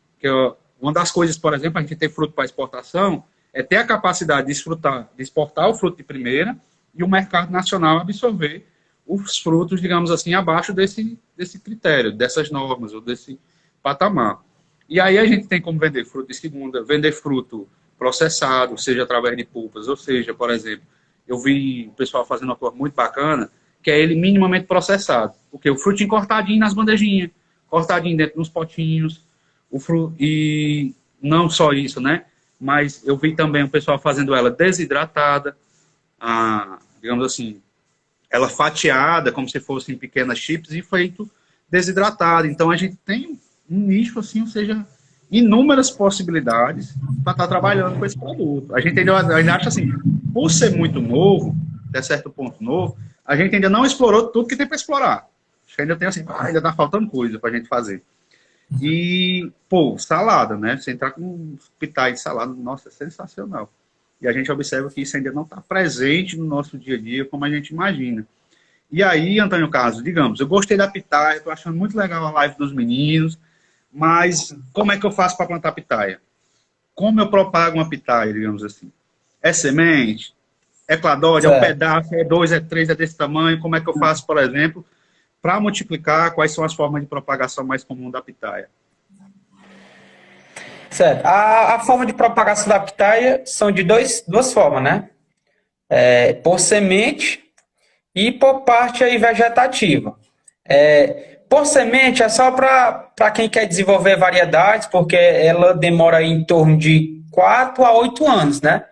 uma das coisas, por exemplo, a gente ter fruto para exportação, é ter a capacidade de exportar o fruto de primeira e o mercado nacional absorver os frutos, digamos assim, abaixo desse critério, dessas normas ou desse patamar. E aí a gente tem como vender fruto de segunda, vender fruto processado, seja através de pulpas, ou seja, por exemplo, eu vi o pessoal fazendo uma coisa muito bacana, que é ele minimamente processado. Porque o frutinho cortadinho nas bandejinhas, cortadinho dentro dos potinhos, e não só isso, né? Mas eu vi também o pessoal fazendo ela desidratada, digamos assim, ela fatiada, como se fossem pequenas chips, e feito desidratado. Então a gente tem um nicho, assim, ou seja, inúmeras possibilidades para estar trabalhando com esse produto. A gente ainda acha assim, por ser muito novo, até certo ponto novo, a gente ainda não explorou tudo que tem para explorar. Acho que ainda tem assim, ainda tá faltando coisa para a gente fazer. E, pô, salada, né? Você entrar com um pitai de salada, nossa, é sensacional. E a gente observa que isso ainda não está presente no nosso dia a dia como a gente imagina. E aí, Antônio Carlos, digamos, eu gostei da pitaia, estou achando muito legal a live dos meninos, mas como é que eu faço para plantar pitaia? Como eu propago uma pitaia, digamos assim? É semente? É cladode? É um pedaço? É 2? É 3? É desse tamanho? Como é que eu faço, por exemplo, para multiplicar? Quais são as formas de propagação mais comuns da pitaia? Certo. A forma de propagação da pitaia são de duas formas, né? Por semente e por parte aí vegetativa. Por semente é só para quem quer desenvolver variedades, porque ela demora aí em torno de 4 a 8 anos, né?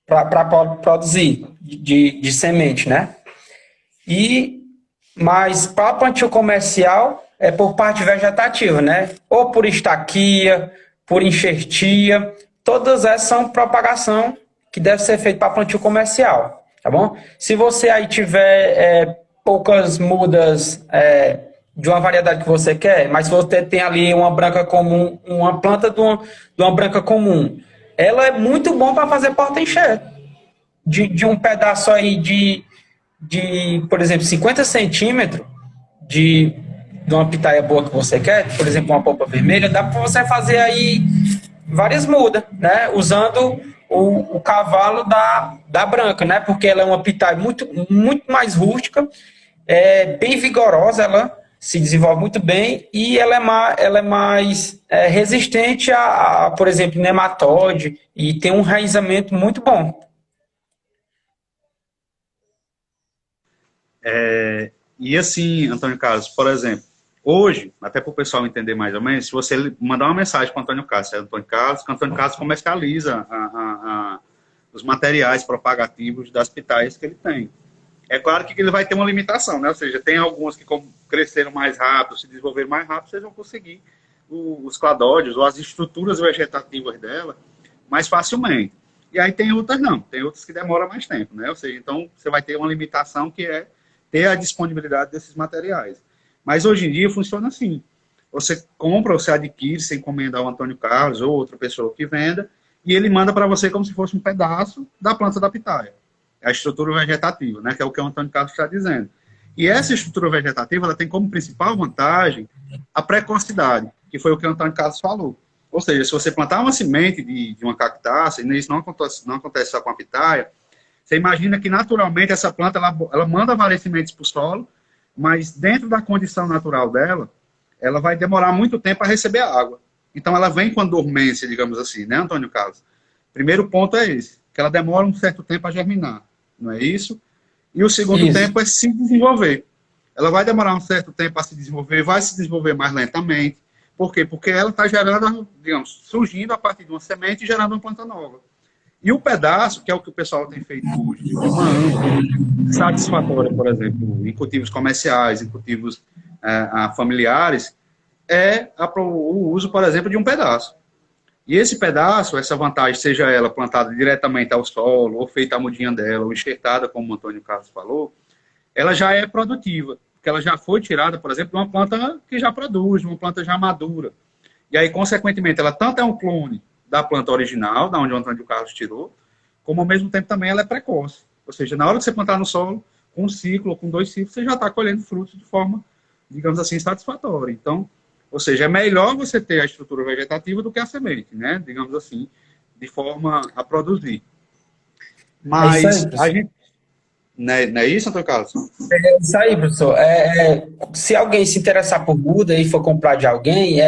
Para produzir de semente, né? Mas para plantio comercial é por parte vegetativa, né? Ou por estaquia, por enxertia, todas essas são propagação que deve ser feita para plantio comercial, tá bom? Se você aí tiver poucas mudas de uma variedade que você quer, mas se você tem ali uma branca comum, uma planta de uma branca comum, ela é muito bom para fazer porta-enxerto. De um pedaço aí de, por exemplo, 50 centímetros de uma pitaia boa que você quer, por exemplo, uma polpa vermelha, dá para você fazer aí várias mudas, né? Usando o cavalo da branca, né? Porque ela é uma pitaia muito, muito mais rústica, bem vigorosa, ela se desenvolve muito bem e ela é mais resistente por exemplo, nematóide e tem um enraizamento muito bom. E assim, Antônio Carlos, por exemplo, hoje, até para o pessoal entender mais ou menos, se você mandar uma mensagem para o Antônio Carlos, que o Antônio Carlos comercializa os materiais propagativos das pitaias que ele tem. É claro que ele vai ter uma limitação, né? Ou seja, tem algumas que cresceram mais rápido, se desenvolveram mais rápido, vocês vão conseguir os cladódios ou as estruturas vegetativas dela mais facilmente. E aí tem outras não, tem outras que demoram mais tempo, né? Ou seja, então você vai ter uma limitação que é ter a disponibilidade desses materiais. Mas hoje em dia funciona assim. Você compra, você adquire, você encomenda ao Antônio Carlos ou outra pessoa que venda, e ele manda para você como se fosse um pedaço da planta da pitaia. É a estrutura vegetativa, né, que é o que o Antônio Carlos está dizendo. E essa estrutura vegetativa ela tem como principal vantagem a precocidade, que foi o que o Antônio Carlos falou. Ou seja, se você plantar uma semente de uma cactácea, e isso não acontece só com a pitaia, você imagina que naturalmente essa planta ela manda várias sementes para o solo, mas dentro da condição natural dela, ela vai demorar muito tempo a receber a água. Então ela vem com a dormência, digamos assim, né, Antônio Carlos? Primeiro ponto é esse, que ela demora um certo tempo a germinar, não é isso? E o segundo tempo é se desenvolver. Ela vai demorar um certo tempo a se desenvolver, vai se desenvolver mais lentamente. Por quê? Porque ela está gerando, digamos, surgindo a partir de uma semente e gerando uma planta nova. E o pedaço, que é o que o pessoal tem feito hoje, de forma ampla, satisfatória, por exemplo, em cultivos comerciais, em cultivos familiares, o uso, por exemplo, de um pedaço. E esse pedaço, essa vantagem, seja ela plantada diretamente ao solo, ou feita a mudinha dela, ou enxertada, como o Antônio Carlos falou, ela já é produtiva, porque ela já foi tirada, por exemplo, de uma planta que já produz, de uma planta já madura. E aí, consequentemente, ela tanto é um clone da planta original, da onde o Antônio Carlos tirou, como ao mesmo tempo também ela é precoce. Ou seja, na hora que você plantar no solo, com um ciclo ou com 2 ciclos, você já está colhendo frutos de forma, digamos assim, satisfatória. Então, ou seja, é melhor você ter a estrutura vegetativa do que a semente, né? Digamos assim, de forma a produzir. Mas a gente... Não é isso, Antônio Carlos? É isso aí, professor. Se alguém se interessar por muda e for comprar de alguém,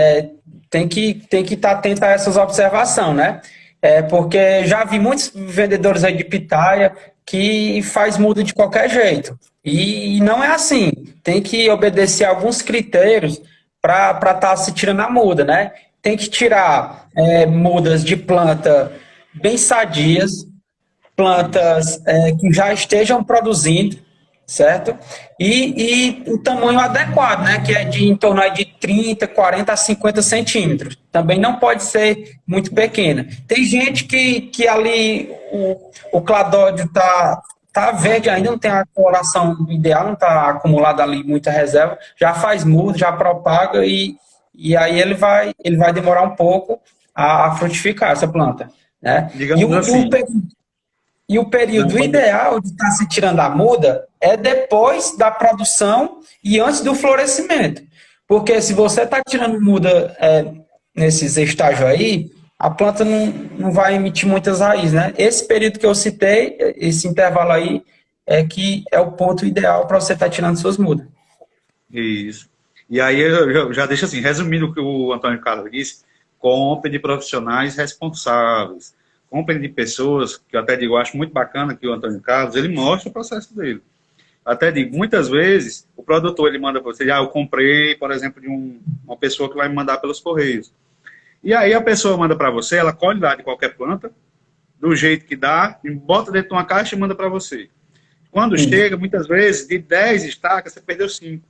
tem que estar atento a essas observações, né? Porque já vi muitos vendedores aí de pitaia que faz muda de qualquer jeito. E não é assim. Tem que obedecer a alguns critérios para estar se tirando a muda, né? Tem que tirar mudas de planta bem sadias, plantas que já estejam produzindo, certo? E o tamanho adequado, né? Que é de em torno de 30, 40 a 50 centímetros. Também não pode ser muito pequena. Tem gente que ali o cladódio está tá verde ainda, não tem a coloração ideal, não tá acumulada ali muita reserva, já faz muda, já propaga e aí ele vai demorar um pouco a frutificar essa planta, né? Digamos assim. E o Não, período pode... ideal de estar se tirando a muda é depois da produção e antes do florescimento. Porque se você está tirando muda nesses estágios aí, a planta não vai emitir muitas raízes, né? Esse período que eu citei, esse intervalo aí, é que é o ponto ideal para você estar tirando suas mudas. Isso. E aí eu já deixo assim, resumindo o que o Antônio Carlos disse, compre de profissionais responsáveis, compre de pessoas, que eu até digo, eu acho muito bacana que o Antônio Carlos, ele mostra o processo dele. Até digo, muitas vezes, o produtor, ele manda para você, eu comprei, por exemplo, de uma pessoa que vai me mandar pelos correios. E aí a pessoa manda para você, ela colhe lá de qualquer planta, do jeito que dá, e bota dentro de uma caixa e manda para você. Quando chega, muitas vezes, de 10 estacas, você perdeu 5.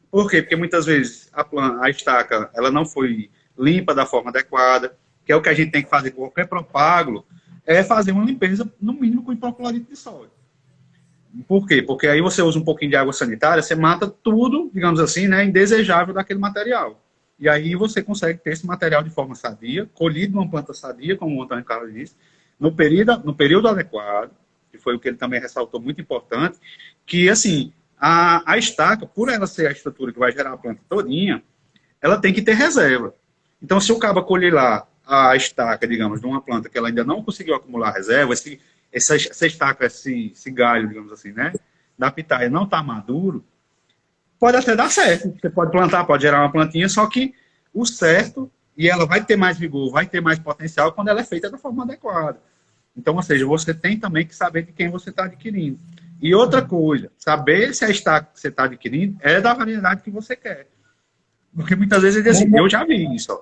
Por quê? Porque muitas vezes a estaca ela não foi limpa da forma adequada, que é o que a gente tem que fazer com qualquer propágulo, é fazer uma limpeza, no mínimo, com hipoclorito de sódio. Por quê? Porque aí você usa um pouquinho de água sanitária, você mata tudo, digamos assim, né, indesejável daquele material. E aí você consegue ter esse material de forma sadia, colhido numa planta sadia, como o Antônio Carlos disse, no período adequado, que foi o que ele também ressaltou, muito importante, que, assim, a estaca, por ela ser a estrutura que vai gerar a planta todinha, ela tem que ter reserva. Então, se o cabo colher lá a estaca, digamos, de uma planta que ela ainda não conseguiu acumular reserva, essa estaca, esse galho, digamos assim, né, da pitaia não está maduro, pode até dar certo. Você pode plantar, pode gerar uma plantinha, só que o certo, e ela vai ter mais vigor, vai ter mais potencial quando ela é feita da forma adequada. Então, ou seja, você tem também que saber de quem você está adquirindo. E outra coisa, saber se a estaca que você está adquirindo é da variedade que você quer. Porque muitas vezes, assim, eu já vi isso, ó,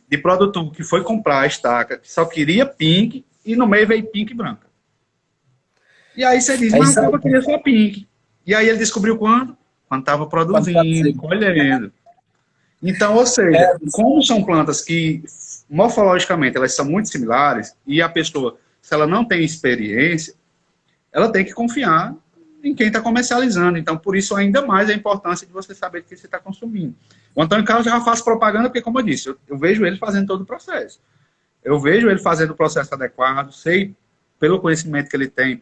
de produtor que foi comprar a estaca, que só queria pink, e no meio veio pink branca. E aí você diz, mas eu queria só pink. E aí ele descobriu quando? Quando estava produzindo, colhendo. Então, ou seja, como são plantas que morfologicamente elas são muito similares, e a pessoa, se ela não tem experiência, ela tem que confiar em quem está comercializando. Então, por isso, ainda mais a importância de você saber o que você está consumindo. O Antônio Carlos já faz propaganda, porque, como eu disse, eu vejo ele fazendo todo o processo. Eu vejo ele fazendo o processo adequado, sei, pelo conhecimento que ele tem,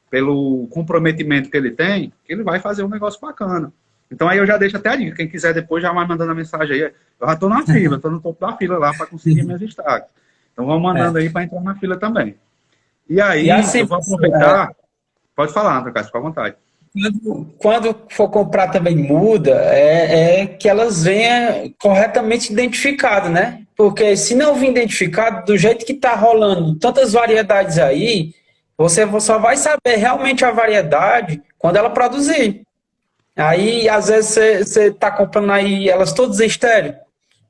pelo comprometimento que ele tem, que ele vai fazer um negócio bacana. Então, aí eu já deixo até a dica. Quem quiser depois já vai mandando a mensagem aí. Eu já estou na fila, estou no topo da fila lá para conseguir minhas destaques. Então, vamos mandando aí para entrar na fila também. E aí, assim, eu vou aproveitar... Pode falar, André Cássio, fica à vontade. Quando for comprar também muda, que elas venham corretamente identificadas, né? Porque se não vir identificado, do jeito que está rolando tantas variedades aí, você só vai saber realmente a variedade quando ela produzir. Aí, às vezes, você está comprando aí elas todas estéreo.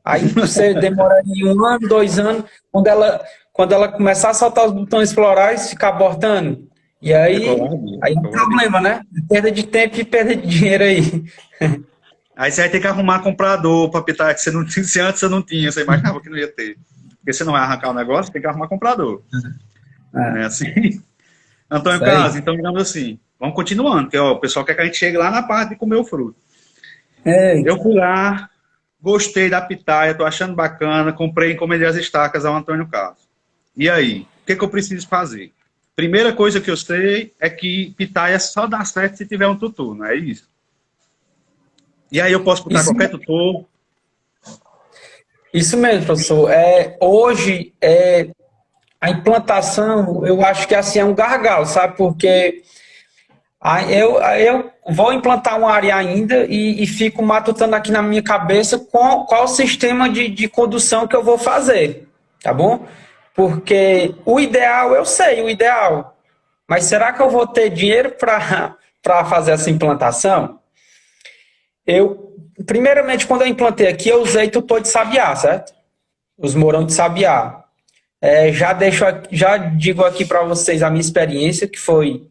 Aí você demora aí 1 ano, 2 anos, quando ela começar a soltar os botões florais, ficar abortando. E aí é um problema, né? Perda de tempo e perda de dinheiro aí. Aí você vai ter que arrumar comprador para pitar, que você não tinha, se antes você não tinha, você imaginava que não ia ter. Porque você não vai arrancar o negócio, tem que arrumar comprador. É assim. Antônio Carlos, então digamos assim, vamos continuando, porque ó, o pessoal quer que a gente chegue lá na parte de comer o fruto. Eu fui lá, gostei da pitaia, tô achando bacana, comprei e encomendei as estacas ao Antônio Carlos. E aí, o que eu preciso fazer? Primeira coisa que eu sei é que pitaia só dá certo se tiver um tutor, não é isso? E aí eu posso botar qualquer tutor? Isso mesmo, professor. Hoje, a implantação, eu acho que assim é um gargalo, sabe? Porque eu vou implantar uma área ainda e fico matutando aqui na minha cabeça qual o sistema de condução que eu vou fazer, tá bom? Porque o ideal, eu sei o ideal, mas será que eu vou ter dinheiro para fazer essa implantação? Primeiramente, quando eu implantei aqui, eu usei tutor de sabiá, certo? Os morão de sabiá. Já digo aqui para vocês a minha experiência, que foi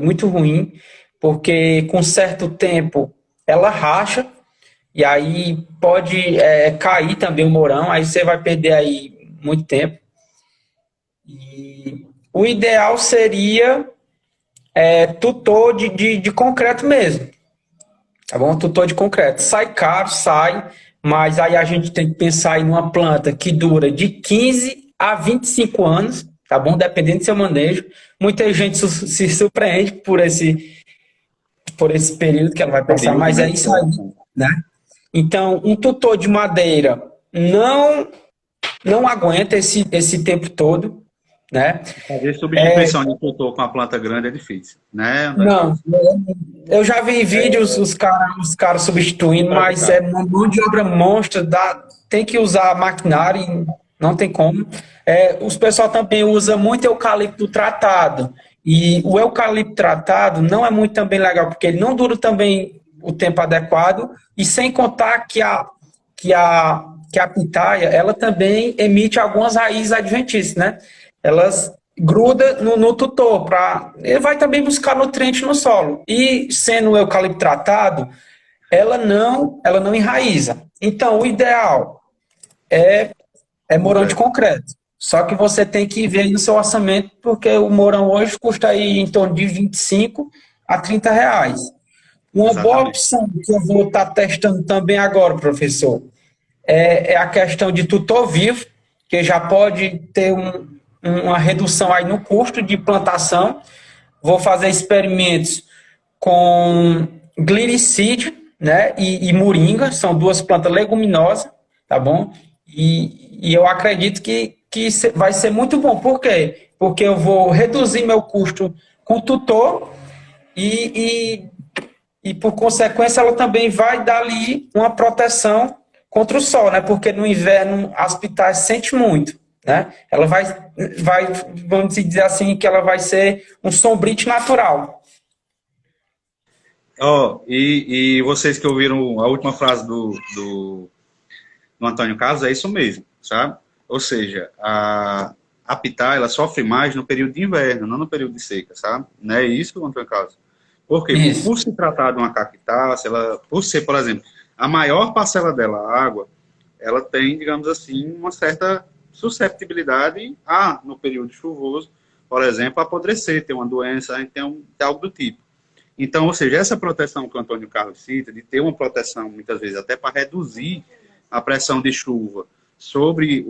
muito ruim, porque com certo tempo ela racha, e aí pode cair também o morão, aí você vai perder aí muito tempo. E o ideal seria tutor de concreto mesmo, tá bom? Tutor de concreto. Sai caro, sai, mas aí a gente tem que pensar em uma planta que dura de 15 a 25 anos, tá bom? Dependendo do seu manejo. Muita gente se surpreende por esse período que ela vai pensar, Período, mas né? é isso aí, né? Então, um tutor de madeira não aguenta esse tempo todo, né? Fazer substituição de tutor com a planta grande é difícil, né, Antônio Não, Carlos? eu já vi vídeos os cara substituindo, mas é Complicado. uma mão de obra monstra, tem que usar maquinário, não tem como. Os pessoal também usa muito eucalipto tratado, e o eucalipto tratado não é muito também legal, porque ele não dura também o tempo adequado, e sem contar que a pitaia, ela também emite algumas raízes adventícias, né? Elas gruda no tutor, ele vai também buscar nutriente no solo. E sendo o eucalipto tratado, ela não enraiza. Então, o ideal é mourão de Concreto. concreto. Só que você tem que ver aí no seu orçamento, porque o mourão hoje custa aí em torno de 25 a 30 reais. Uma boa Exatamente. opção que eu vou estar testando também agora, professor, é a questão de tutor vivo, que já pode ter uma redução aí no custo de plantação. Vou fazer experimentos com glicídio, né, e moringa, são duas plantas leguminosas, tá bom? E eu acredito que vai ser muito bom. Por quê? Porque eu vou reduzir meu custo com o tutor e, por consequência, ela também vai dar ali uma proteção contra o sol, né? Porque no inverno as pitaias sente muito, né? Ela vai, vamos dizer assim, que ela vai ser um sombrite natural. Ó, e vocês que ouviram a última frase do Antônio Carlos, é isso mesmo, sabe? Ou seja, a pitaia, ela sofre mais no período de inverno, não no período de seca, sabe? Não é isso, Antônio Carlos? Por quê? Isso. Por se tratar de uma cactácea, por ser, por exemplo, a maior parcela dela, a água, ela tem, digamos assim, uma certa susceptibilidade no período chuvoso, por exemplo, apodrecer, ter uma doença, ter algo do tipo. Então, ou seja, essa proteção que o Antônio Carlos cita, de ter uma proteção, muitas vezes, até para reduzir a pressão de chuva sobre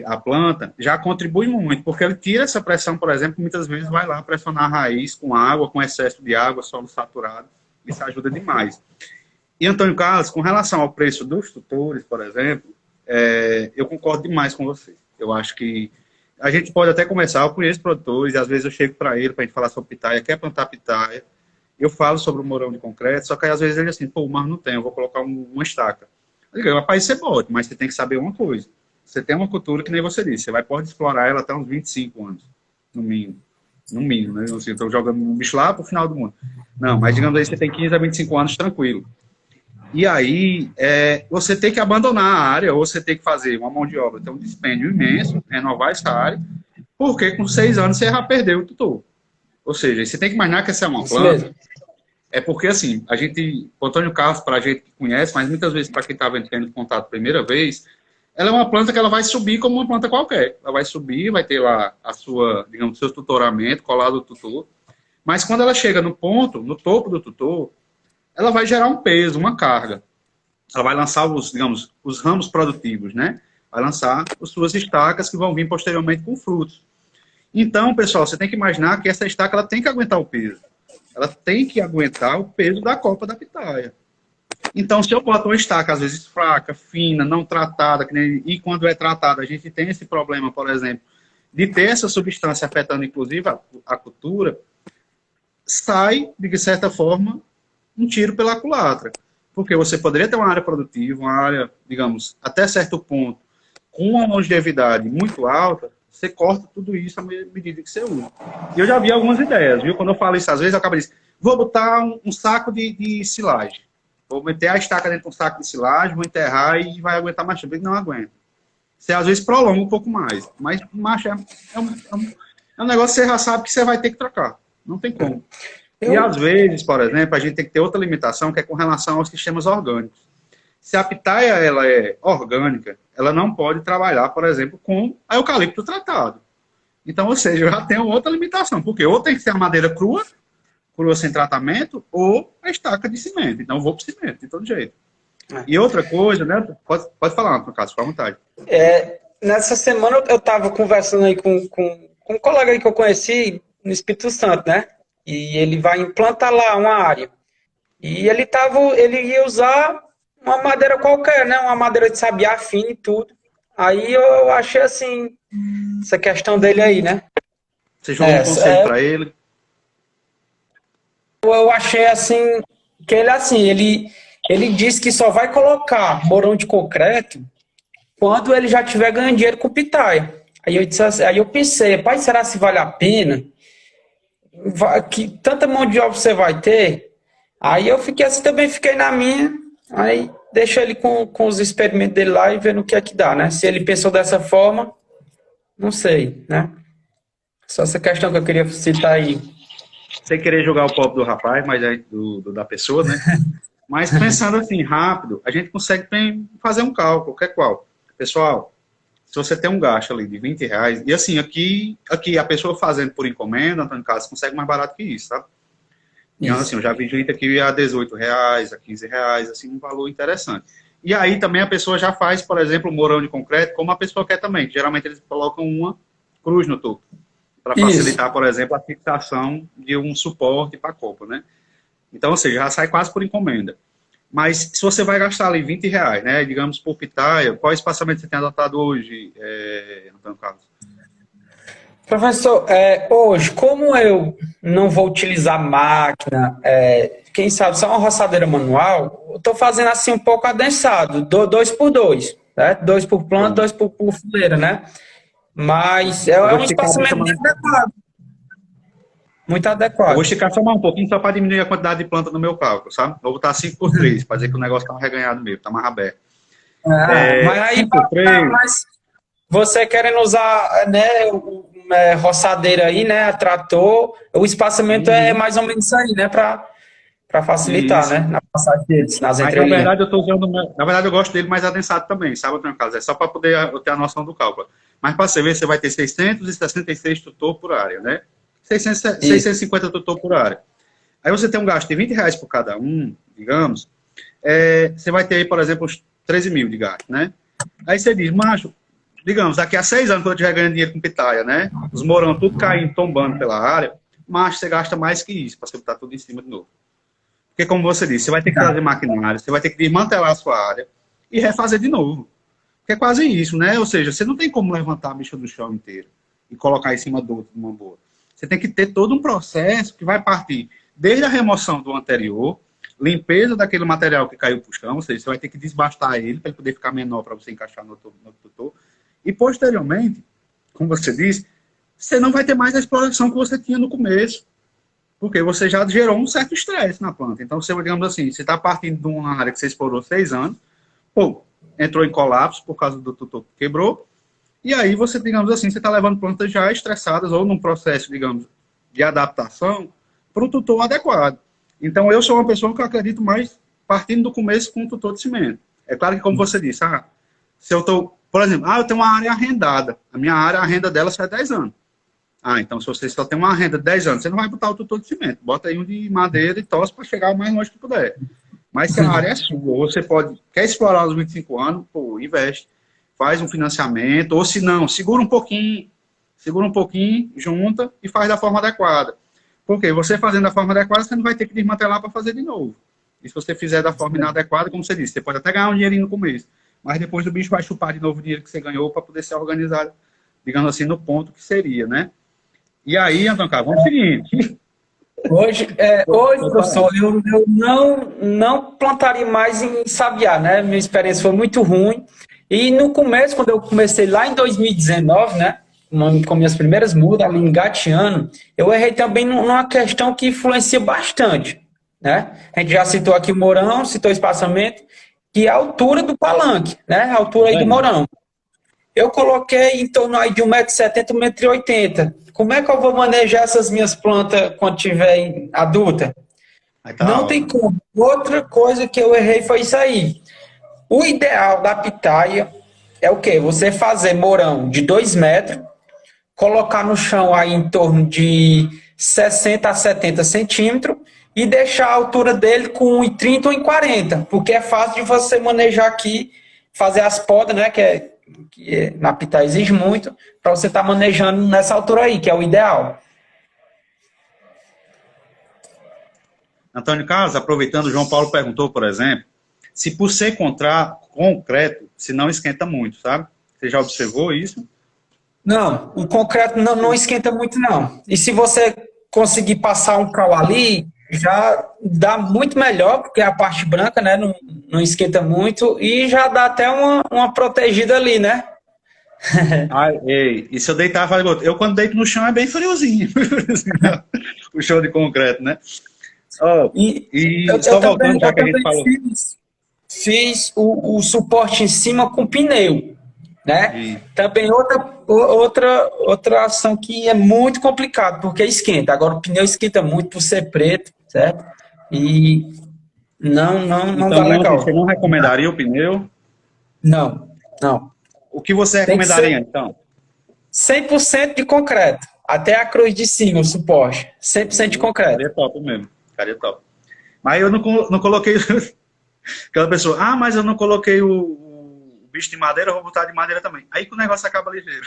a planta, já contribui muito, porque ele tira essa pressão, por exemplo, muitas vezes vai lá pressionar a raiz com água, com excesso de água, solo saturado, isso ajuda demais. E, Antônio Carlos, com relação ao preço dos tutores, por exemplo, eu concordo demais com você. Eu acho que a gente pode até começar, eu conheço produtores, e às vezes eu chego para ele, para a gente falar sobre pitaia, quer plantar pitaia, eu falo sobre o mourão de concreto, só que aí, às vezes ele assim, pô, mas não tem, eu vou colocar uma estaca. Eu digo, rapaz, você pode, mas você tem que saber uma coisa. Você tem uma cultura que nem você disse, pode explorar ela até uns 25 anos, no mínimo. No mínimo, né? Assim, estou jogando um bicho lá para o final do mundo. Não, mas digamos aí, você tem 15 a 25 anos tranquilo. E aí, você tem que abandonar a área, ou você tem que fazer uma mão de obra, tem um dispêndio imenso, renovar essa área, porque com 6 anos você já perdeu o tutor. Ou seja, você tem que imaginar que essa é uma Isso planta, mesmo. é porque assim, o Antônio Carlos, para a gente que conhece, mas muitas vezes para quem estava tendo contato a primeira vez, ela é uma planta que ela vai subir como uma planta qualquer. Ela vai subir, vai ter lá a sua, digamos, seu tutoramento, colado do tutor, mas quando ela chega no ponto, no topo do tutor, ela vai gerar um peso, uma carga. Ela vai lançar digamos, os ramos produtivos, né? Vai lançar as suas estacas que vão vir posteriormente com frutos. Então, pessoal, você tem que imaginar que essa estaca ela tem que aguentar o peso. Ela tem que aguentar o peso da copa da pitaia. Então, se eu boto uma estaca, às vezes fraca, fina, não tratada, e quando é tratada, a gente tem esse problema, por exemplo, de ter essa substância afetando, inclusive, a cultura, sai, de certa forma, um tiro pela culatra. Porque você poderia ter uma área produtiva, uma área, digamos, até certo ponto, com uma longevidade muito alta, você corta tudo isso à medida que você usa. E eu já vi algumas ideias, viu? Quando eu falo isso, às vezes eu acabo dizendo, vou botar um saco de silagem. Vou meter a estaca dentro de um saco de silagem, vou enterrar e vai aguentar mais tempo. Não aguenta. Você às vezes prolonga um pouco mais. Mas, macho, é um negócio que você já sabe que você vai ter que trocar. Não tem como. E às vezes, por exemplo, a gente tem que ter outra limitação, que é com relação aos sistemas orgânicos. Se a pitaia ela é orgânica, ela não pode trabalhar, por exemplo, com a eucalipto tratado. Então, ou seja, eu já tenho outra limitação, porque ou tem que ser a madeira crua, crua sem tratamento, ou a estaca de cimento. Então, eu vou para cimento, de todo jeito. E outra coisa, né? Pode falar, no caso, fica à vontade. Nessa semana eu estava conversando aí com um colega aí que eu conheci no Espírito Santo, né? E ele vai implantar lá uma área. E ele ia usar uma madeira qualquer, né? Uma madeira de sabiá fina e tudo. Aí eu achei assim, essa questão dele aí, né? Você jogou um conselho para ele? Eu achei assim, que ele disse que só vai colocar morão de concreto quando ele já tiver ganhando dinheiro com pitaia. Aí eu pensei, pai, será se vale a pena? Que tanta mão de obra você vai ter? Aí eu fiquei assim, também fiquei na minha, aí deixa ele com os experimentos dele lá e vendo o que é que dá, né? Se ele pensou dessa forma, não sei, né? Só essa questão que eu queria citar aí. Sem querer jogar o pobre do rapaz, mas é da pessoa, né? Mas pensando assim, rápido, a gente consegue fazer um cálculo, qualquer qual. Pessoal, se você tem um gasto ali de R$20, e assim, aqui a pessoa fazendo por encomenda, Antônio Carlos, consegue mais barato que isso, tá? Então, assim, eu já vi gente aqui a R$18, a R$15, assim, um valor interessante. E aí também a pessoa já faz, por exemplo, o morão de concreto, como a pessoa quer também. Geralmente eles colocam uma cruz no topo, para facilitar, por exemplo, a fixação de um suporte para copo, né? Então, ou seja, já sai quase por encomenda. Mas se você vai gastar ali R$20, né, digamos, por pitaia, qual espaçamento você tem adotado hoje, Antônio Carlos? Professor, hoje, como eu não vou utilizar máquina, quem sabe só uma roçadeira manual, eu estou fazendo assim um pouco adensado, 2x2, né? 2 por planta, 2 por fileira, né? Mas é um espaçamento muito adequado. Muito adequado. Eu vou esticar só mais um pouquinho, só para diminuir a quantidade de planta no meu cálculo, sabe? Vou botar 5x3, para dizer que o negócio está reganhado mesmo, está mais aberto. Mas aí, mas você querendo usar, né, roçadeira aí, né, trator, o espaçamento é mais ou menos isso aí, né, para facilitar, isso, né, na passagem deles, nas entrelinhas. Na verdade, eu tô usando, na verdade, eu gosto dele mais adensado também, sabe, no caso, é só para poder eu ter a noção do cálculo. Mas para você ver, você vai ter 666 tutor por área, né? 650 tutor por área. Aí você tem um gasto de R$20 por cada um, digamos, você vai ter aí, por exemplo, uns 13 mil de gasto, né? Aí você diz, macho, digamos, daqui a 6 anos, quando eu estiver ganhando dinheiro com pitaia, né? Os morão tudo caindo, tombando pela área, macho, você gasta mais que isso, para você botar tudo em cima de novo. Porque, como você disse, você vai ter que trazer maquinário, você vai ter que desmantelar a sua área e refazer de novo. Que é quase isso, né? Ou seja, você não tem como levantar a bicha do chão inteiro e colocar em cima do outro de uma boa. Você tem que ter todo um processo que vai partir desde a remoção do anterior, limpeza daquele material que caiu para o chão, ou seja, você vai ter que desbastar ele para ele poder ficar menor para você encaixar no tutor. E, posteriormente, como você disse, você não vai ter mais a exploração que você tinha no começo, porque você já gerou um certo estresse na planta. Então, você, digamos assim, você está partindo de uma área que você explorou 6 anos, entrou em colapso por causa do tutor que quebrou, e aí você, digamos assim, você está levando plantas já estressadas ou num processo, digamos, de adaptação para o tutor adequado. Então, eu sou uma pessoa que eu acredito mais partindo do começo com o tutor de cimento. É claro que, como você disse, se eu estou, por exemplo, eu tenho uma área arrendada, a minha área, a renda dela só é 10 anos. Então, se você só tem uma renda de 10 anos, você não vai botar o tutor de cimento, bota aí um de madeira e torce para chegar o mais longe que puder. Mas se a área é sua, ou você quer explorar os 25 anos, investe, faz um financiamento, ou se não, segura um pouquinho, junta e faz da forma adequada. Porque você fazendo da forma adequada, você não vai ter que desmantelar para fazer de novo. E se você fizer da forma inadequada, como você disse, você pode até ganhar um dinheirinho no começo, mas depois o bicho vai chupar de novo o dinheiro que você ganhou para poder ser organizado, digamos assim, no ponto que seria, né? E aí, Antônio Carlos, vamos seguir. Hoje, professor, eu não plantaria mais em sabiá, né? Minha experiência foi muito ruim. E no começo, quando eu comecei lá em 2019, né? Com minhas primeiras mudas, ali engateando, eu errei também numa questão que influencia bastante, né? A gente já citou aqui o morão, citou o espaçamento, que é a altura do palanque, né? A altura aí do morão. Eu coloquei em torno aí de 1,70 m, 1,80 m. Como é que eu vou manejar essas minhas plantas quando tiver adulta? Não tem como. Outra coisa que eu errei foi isso aí. O ideal da pitaia é o quê? Você fazer morão de 2 metros colocar no chão aí em torno de 60 a 70 centímetros e deixar a altura dele com 1,30 ou 1,40, porque é fácil de você manejar aqui, fazer as podas, né, na pitaia exige muito, para você estar manejando nessa altura aí, que é o ideal. Antônio Carlos, aproveitando, o João Paulo perguntou, por exemplo, se por ser concreto, se não esquenta muito, sabe? Você já observou isso? Não, o concreto não esquenta muito, não. E se você conseguir passar um cal ali, já dá muito melhor, porque a parte branca, né, não esquenta muito e já dá até uma protegida ali, né? Ai, ei, e se eu deitar, eu quando deito no chão é bem friozinho. O chão de concreto, né? Oh, e só voltando, já que a gente falou. Fiz o suporte em cima com pneu, né? E Também outra ação que é muito complicado, porque esquenta. Agora o pneu esquenta muito por ser preto, certo? E não então, dá legal. você não recomendaria o pneu? Não. O que você recomendaria, então? 100% de concreto. Até a cruz de cima, o suporte. 100% de concreto. Ficaria top mesmo. Ficaria top. Mas eu não coloquei... Aquela pessoa, mas eu não coloquei o bicho de madeira, eu vou botar de madeira também. Aí que o negócio acaba ligeiro.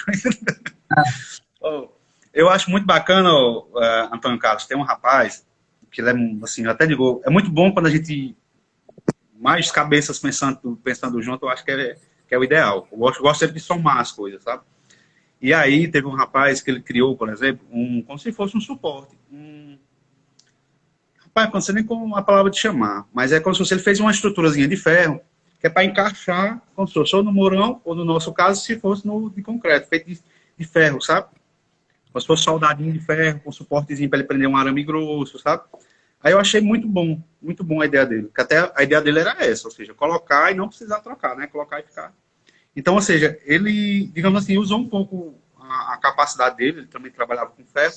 Eu acho muito bacana, Antônio Carlos, tem um rapaz, que ele é, assim, eu até digo, é muito bom quando a gente, mais cabeças pensando junto, eu acho que é o ideal. Eu gosto sempre de somar as coisas, sabe? E aí teve um rapaz que ele criou, por exemplo, como se fosse um suporte. Rapaz, não sei nem como a palavra de chamar, mas é como se ele fez uma estruturazinha de ferro, que é para encaixar, como se fosse ou no morão, ou no nosso caso, se fosse de concreto, feito de ferro, sabe? Como se fosse soldadinho de ferro, com suportezinho para ele prender um arame grosso, sabe? Aí eu achei muito bom a ideia dele. Porque até a ideia dele era essa, ou seja, colocar e não precisar trocar, né? Colocar e ficar. Então, ou seja, ele, digamos assim, usou um pouco a capacidade dele, ele também trabalhava com ferro,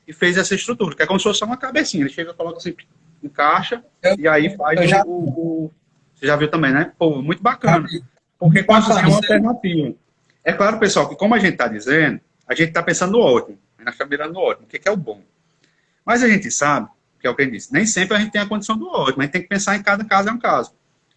e fez essa estrutura, que é como se fosse uma cabecinha. Ele chega, coloca assim, encaixa, e aí faz Você já viu também, né? Pô, muito bacana. Porque quase é uma alternativa. É claro, pessoal, que como a gente está dizendo, a gente está pensando no ótimo. Nós estamos mirando no ótimo. O que é o bom? Mas a gente sabe, que é o que ele disse, nem sempre a gente tem a condição do ótimo. A gente tem que pensar em cada caso é um caso.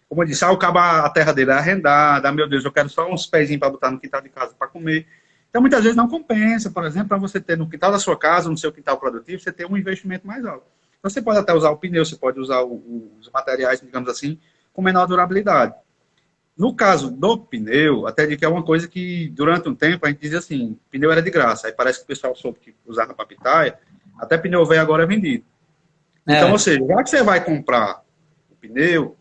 Como eu disse, a terra dele é arrendada, meu Deus, eu quero só uns pezinhos para botar no quintal de casa para comer. Então, muitas vezes não compensa, por exemplo, para você ter no quintal da sua casa, no seu quintal produtivo, você ter um investimento mais alto. Então, você pode até usar o pneu, você pode usar os materiais, digamos assim, com menor durabilidade. No caso do pneu, até de que é uma coisa que, durante um tempo, a gente dizia assim, pneu era de graça. Aí parece que o pessoal soube que usava para pitaia, até pneu velho agora é vendido. Então, ou seja, já que você vai comprar o pneu,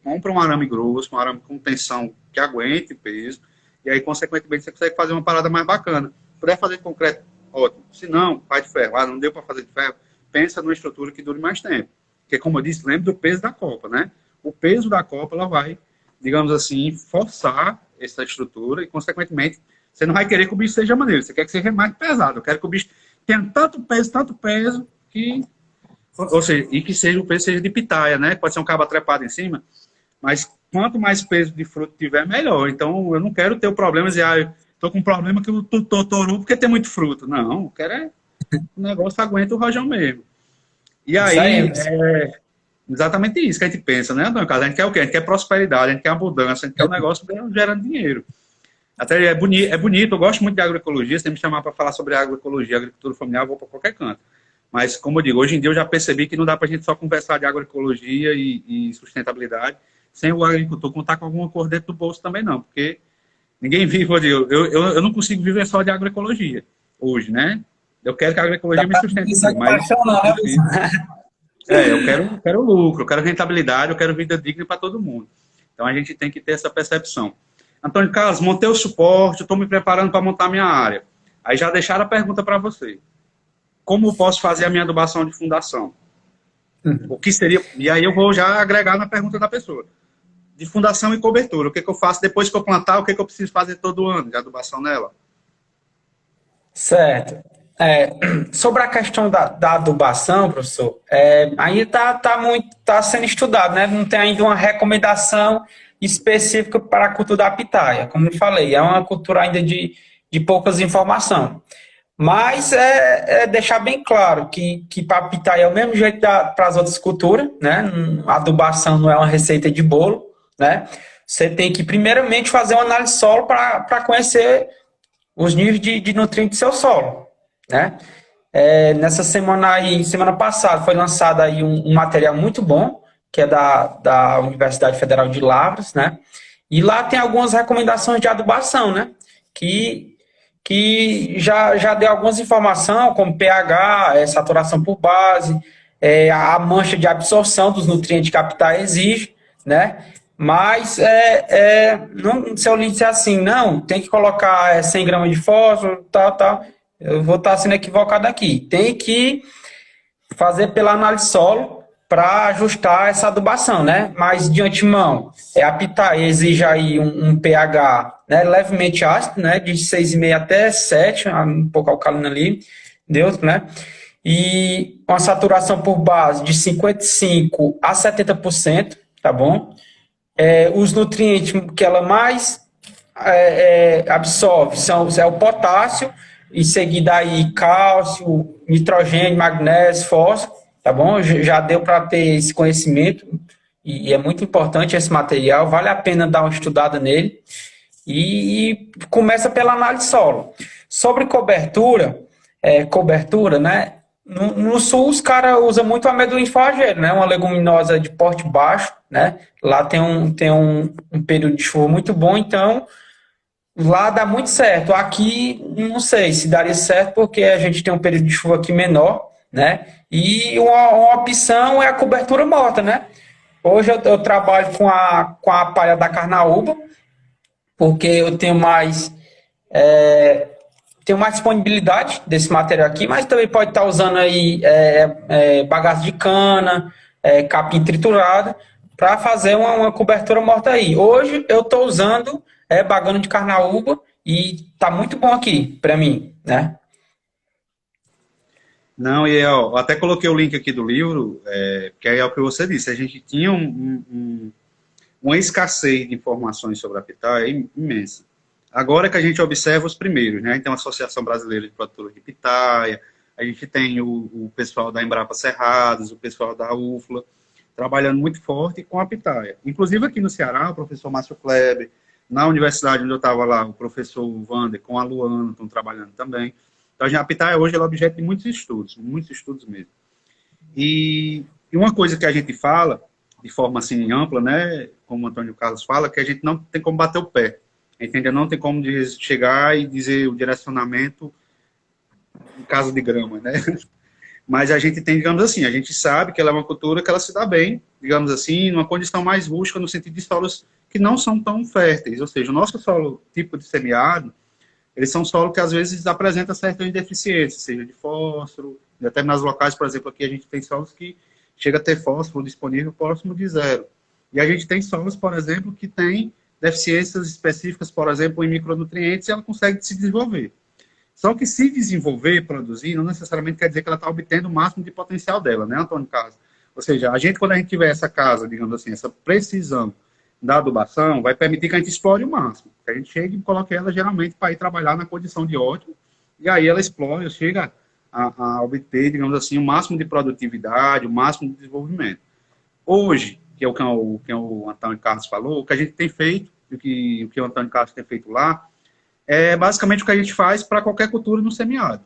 compra um arame grosso, um arame com tensão que aguente peso, e aí, consequentemente, você consegue fazer uma parada mais bacana. Se puder fazer de concreto, ótimo. Se não, faz de ferro. Não deu para fazer de ferro, pensa numa estrutura que dure mais tempo. Porque, como eu disse, lembre do peso da copa, né? O peso da copa, ela vai, digamos assim, forçar essa estrutura e, consequentemente, você não vai querer que o bicho seja maneiro. Você quer que seja mais pesado. Eu quero que o bicho tenha tanto peso, que... Ou seja, e que o peso seja de pitaia, né? Pode ser um cabo trepado em cima, mas quanto mais peso de fruto tiver, melhor. Então, eu não quero ter o problema de estou com um problema que o torou porque tem muito fruto. Não, eu quero o negócio aguenta o rojão mesmo. E aí, exatamente isso que a gente pensa, né, Antônio Carlos? A gente quer o quê? A gente quer prosperidade, a gente quer abundância, a gente quer um negócio gerando dinheiro. Até é bonito, eu gosto muito de agroecologia, se você me chamar para falar sobre agroecologia, agricultura familiar, eu vou para qualquer canto. Mas, como eu digo, hoje em dia eu já percebi que não dá para a gente só conversar de agroecologia e sustentabilidade sem o agricultor contar com alguma cor dentro do bolso também não, porque ninguém vive, eu não consigo viver só de agroecologia hoje, né? Eu quero que a agroecologia me sustente. Mas, eu quero lucro, eu quero rentabilidade, eu quero vida digna para todo mundo. Então a gente tem que ter essa percepção. Antônio Carlos, montei o suporte, estou me preparando para montar minha área. Aí já deixaram a pergunta para você. Como posso fazer a minha adubação de fundação? O que seria... E aí eu vou já agregar na pergunta da pessoa. De fundação e cobertura. O que eu faço depois que eu plantar? O que eu preciso fazer todo ano de adubação nela? Certo. Sobre a questão da adubação, professor, ainda está sendo estudado, né? Não tem ainda uma recomendação específica para a cultura da pitaia. Como eu falei, é uma cultura ainda de de poucas informações. Mas é deixar bem claro que para a pitaia é o mesmo jeito para as outras culturas, né? A adubação não é uma receita de bolo, né? Você tem que primeiramente fazer uma análise de solo para conhecer os níveis de nutrientes do seu solo, né? Nessa semana aí, semana passada, foi lançado aí um material muito bom, que é da Universidade Federal de Lavras, né? E lá tem algumas recomendações de adubação, né? Que já deu algumas informações, como pH, saturação por base, a mancha de absorção dos nutrientes que a pitaia exige, né? Mas não, se eu lhe disser assim, não, tem que colocar 100 gramas de fósforo, tal, eu vou estar sendo equivocado aqui. Tem que fazer pela análise solo para ajustar essa adubação, né? Mas de antemão, a pitaia exige aí um pH, né, levemente ácido, né, de 6,5 até 7, um pouco alcalino ali, deu, né? E uma saturação por base de 55 a 70%, tá bom? Os nutrientes que ela mais absorve é o potássio, em seguida aí cálcio, nitrogênio, magnésio, fósforo, tá bom? Já deu para ter esse conhecimento e é muito importante esse material, vale a pena dar uma estudada nele e começa pela análise solo. Sobre cobertura, né? No sul os caras usam muito amendoim forrageiro, né? Uma leguminosa de porte baixo, né? Lá tem um período de chuva muito bom, então lá dá muito certo. Aqui, não sei se daria certo, porque a gente tem um período de chuva aqui menor, né? E uma opção é a cobertura morta, né? Hoje eu trabalho com a palha da carnaúba, porque eu tenho mais disponibilidade desse material aqui, mas também pode estar usando aí bagaço de cana, capim triturado, para fazer uma cobertura morta aí. Hoje eu estou usando bagano de carnaúba e tá muito bom aqui para mim, né? Não, e eu até coloquei o link aqui do livro, que é o que você disse, a gente tinha uma escassez de informações sobre a pitaia imensa. Agora que a gente observa os primeiros, né? Então, a Associação Brasileira de Produtores de Pitaia, a gente tem o pessoal da Embrapa Cerrados, o pessoal da UFLA, trabalhando muito forte com a pitaia. Inclusive aqui no Ceará, o professor Márcio Kleber, na universidade onde eu estava lá, o professor Wander com a Luana estão trabalhando também. Então, a pitaia hoje é objeto de muitos estudos mesmo. E uma coisa que a gente fala, de forma assim ampla, né, como o Antônio Carlos fala, que a gente não tem como bater o pé. A gente ainda não tem como chegar e dizer o direcionamento em caso de grama, né? Mas a gente tem, digamos assim, a gente sabe que ela é uma cultura que ela se dá bem, digamos assim, numa condição mais rústica, no sentido de solos que não são tão férteis. Ou seja, o nosso solo tipo de semiárido, eles são solos que às vezes apresentam certas deficiências, seja de fósforo, em determinados locais, por exemplo, aqui a gente tem solos que chega a ter fósforo disponível próximo de zero. E a gente tem solos, por exemplo, que tem deficiências específicas, por exemplo, em micronutrientes, e ela consegue se desenvolver. Só que se desenvolver, produzir, não necessariamente quer dizer que ela está obtendo o máximo de potencial dela, né, Antônio Carlos? Ou seja, quando a gente tiver essa casa, digamos assim, essa precisão da adubação, vai permitir que a gente explore o máximo. Que a gente chegue e coloque ela, geralmente, para ir trabalhar na condição de ótimo, e aí ela explore, chega a obter, digamos assim, o máximo de produtividade, o máximo de desenvolvimento. Hoje, que é o que o Antônio Carlos falou, o que a gente tem feito, o que o Antônio Carlos tem feito lá, é basicamente o que a gente faz para qualquer cultura no semiárido.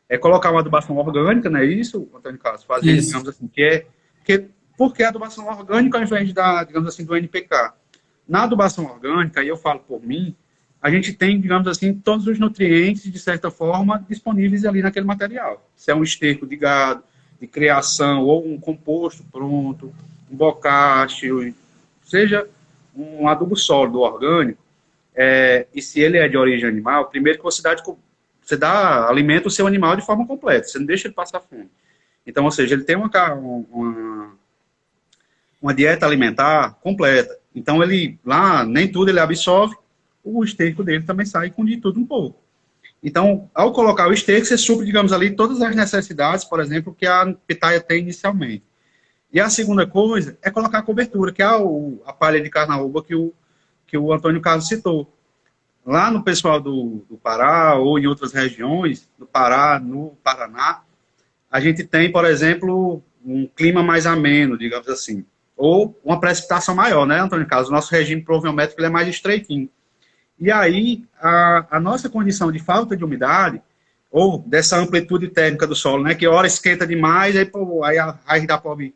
É colocar uma adubação orgânica, não é isso, Antônio Carlos? Fazer, isso. Digamos assim, por que a adubação orgânica ao invés digamos assim, do NPK? Na adubação orgânica, e eu falo por mim, a gente tem, digamos assim, todos os nutrientes, de certa forma, disponíveis ali naquele material. Se é um esterco de gado, de criação, ou um composto pronto, um bocache, seja um adubo sólido orgânico, e se ele é de origem animal, primeiro que você alimenta o seu animal de forma completa, você não deixa ele passar fome. Então, ou seja, ele tem uma dieta alimentar completa. Então, nem tudo ele absorve, o esterco dele também sai com de tudo um pouco. Então, ao colocar o esterco, você supre, digamos ali, todas as necessidades, por exemplo, que a pitaia tem inicialmente. E a segunda coisa é colocar a cobertura, que é a palha de carnaúba que o Antônio Carlos citou. lá no pessoal do Pará ou em outras regiões, do Pará, no Paraná, a gente tem, por exemplo, um clima mais ameno, digamos assim, ou uma precipitação maior, né, Antônio Carlos? O nosso regime pluviométrico ele é mais estreitinho. E aí, a nossa condição de falta de umidade, ou dessa amplitude térmica do solo, né, que a hora esquenta demais, aí, pô, aí a raiz da pobre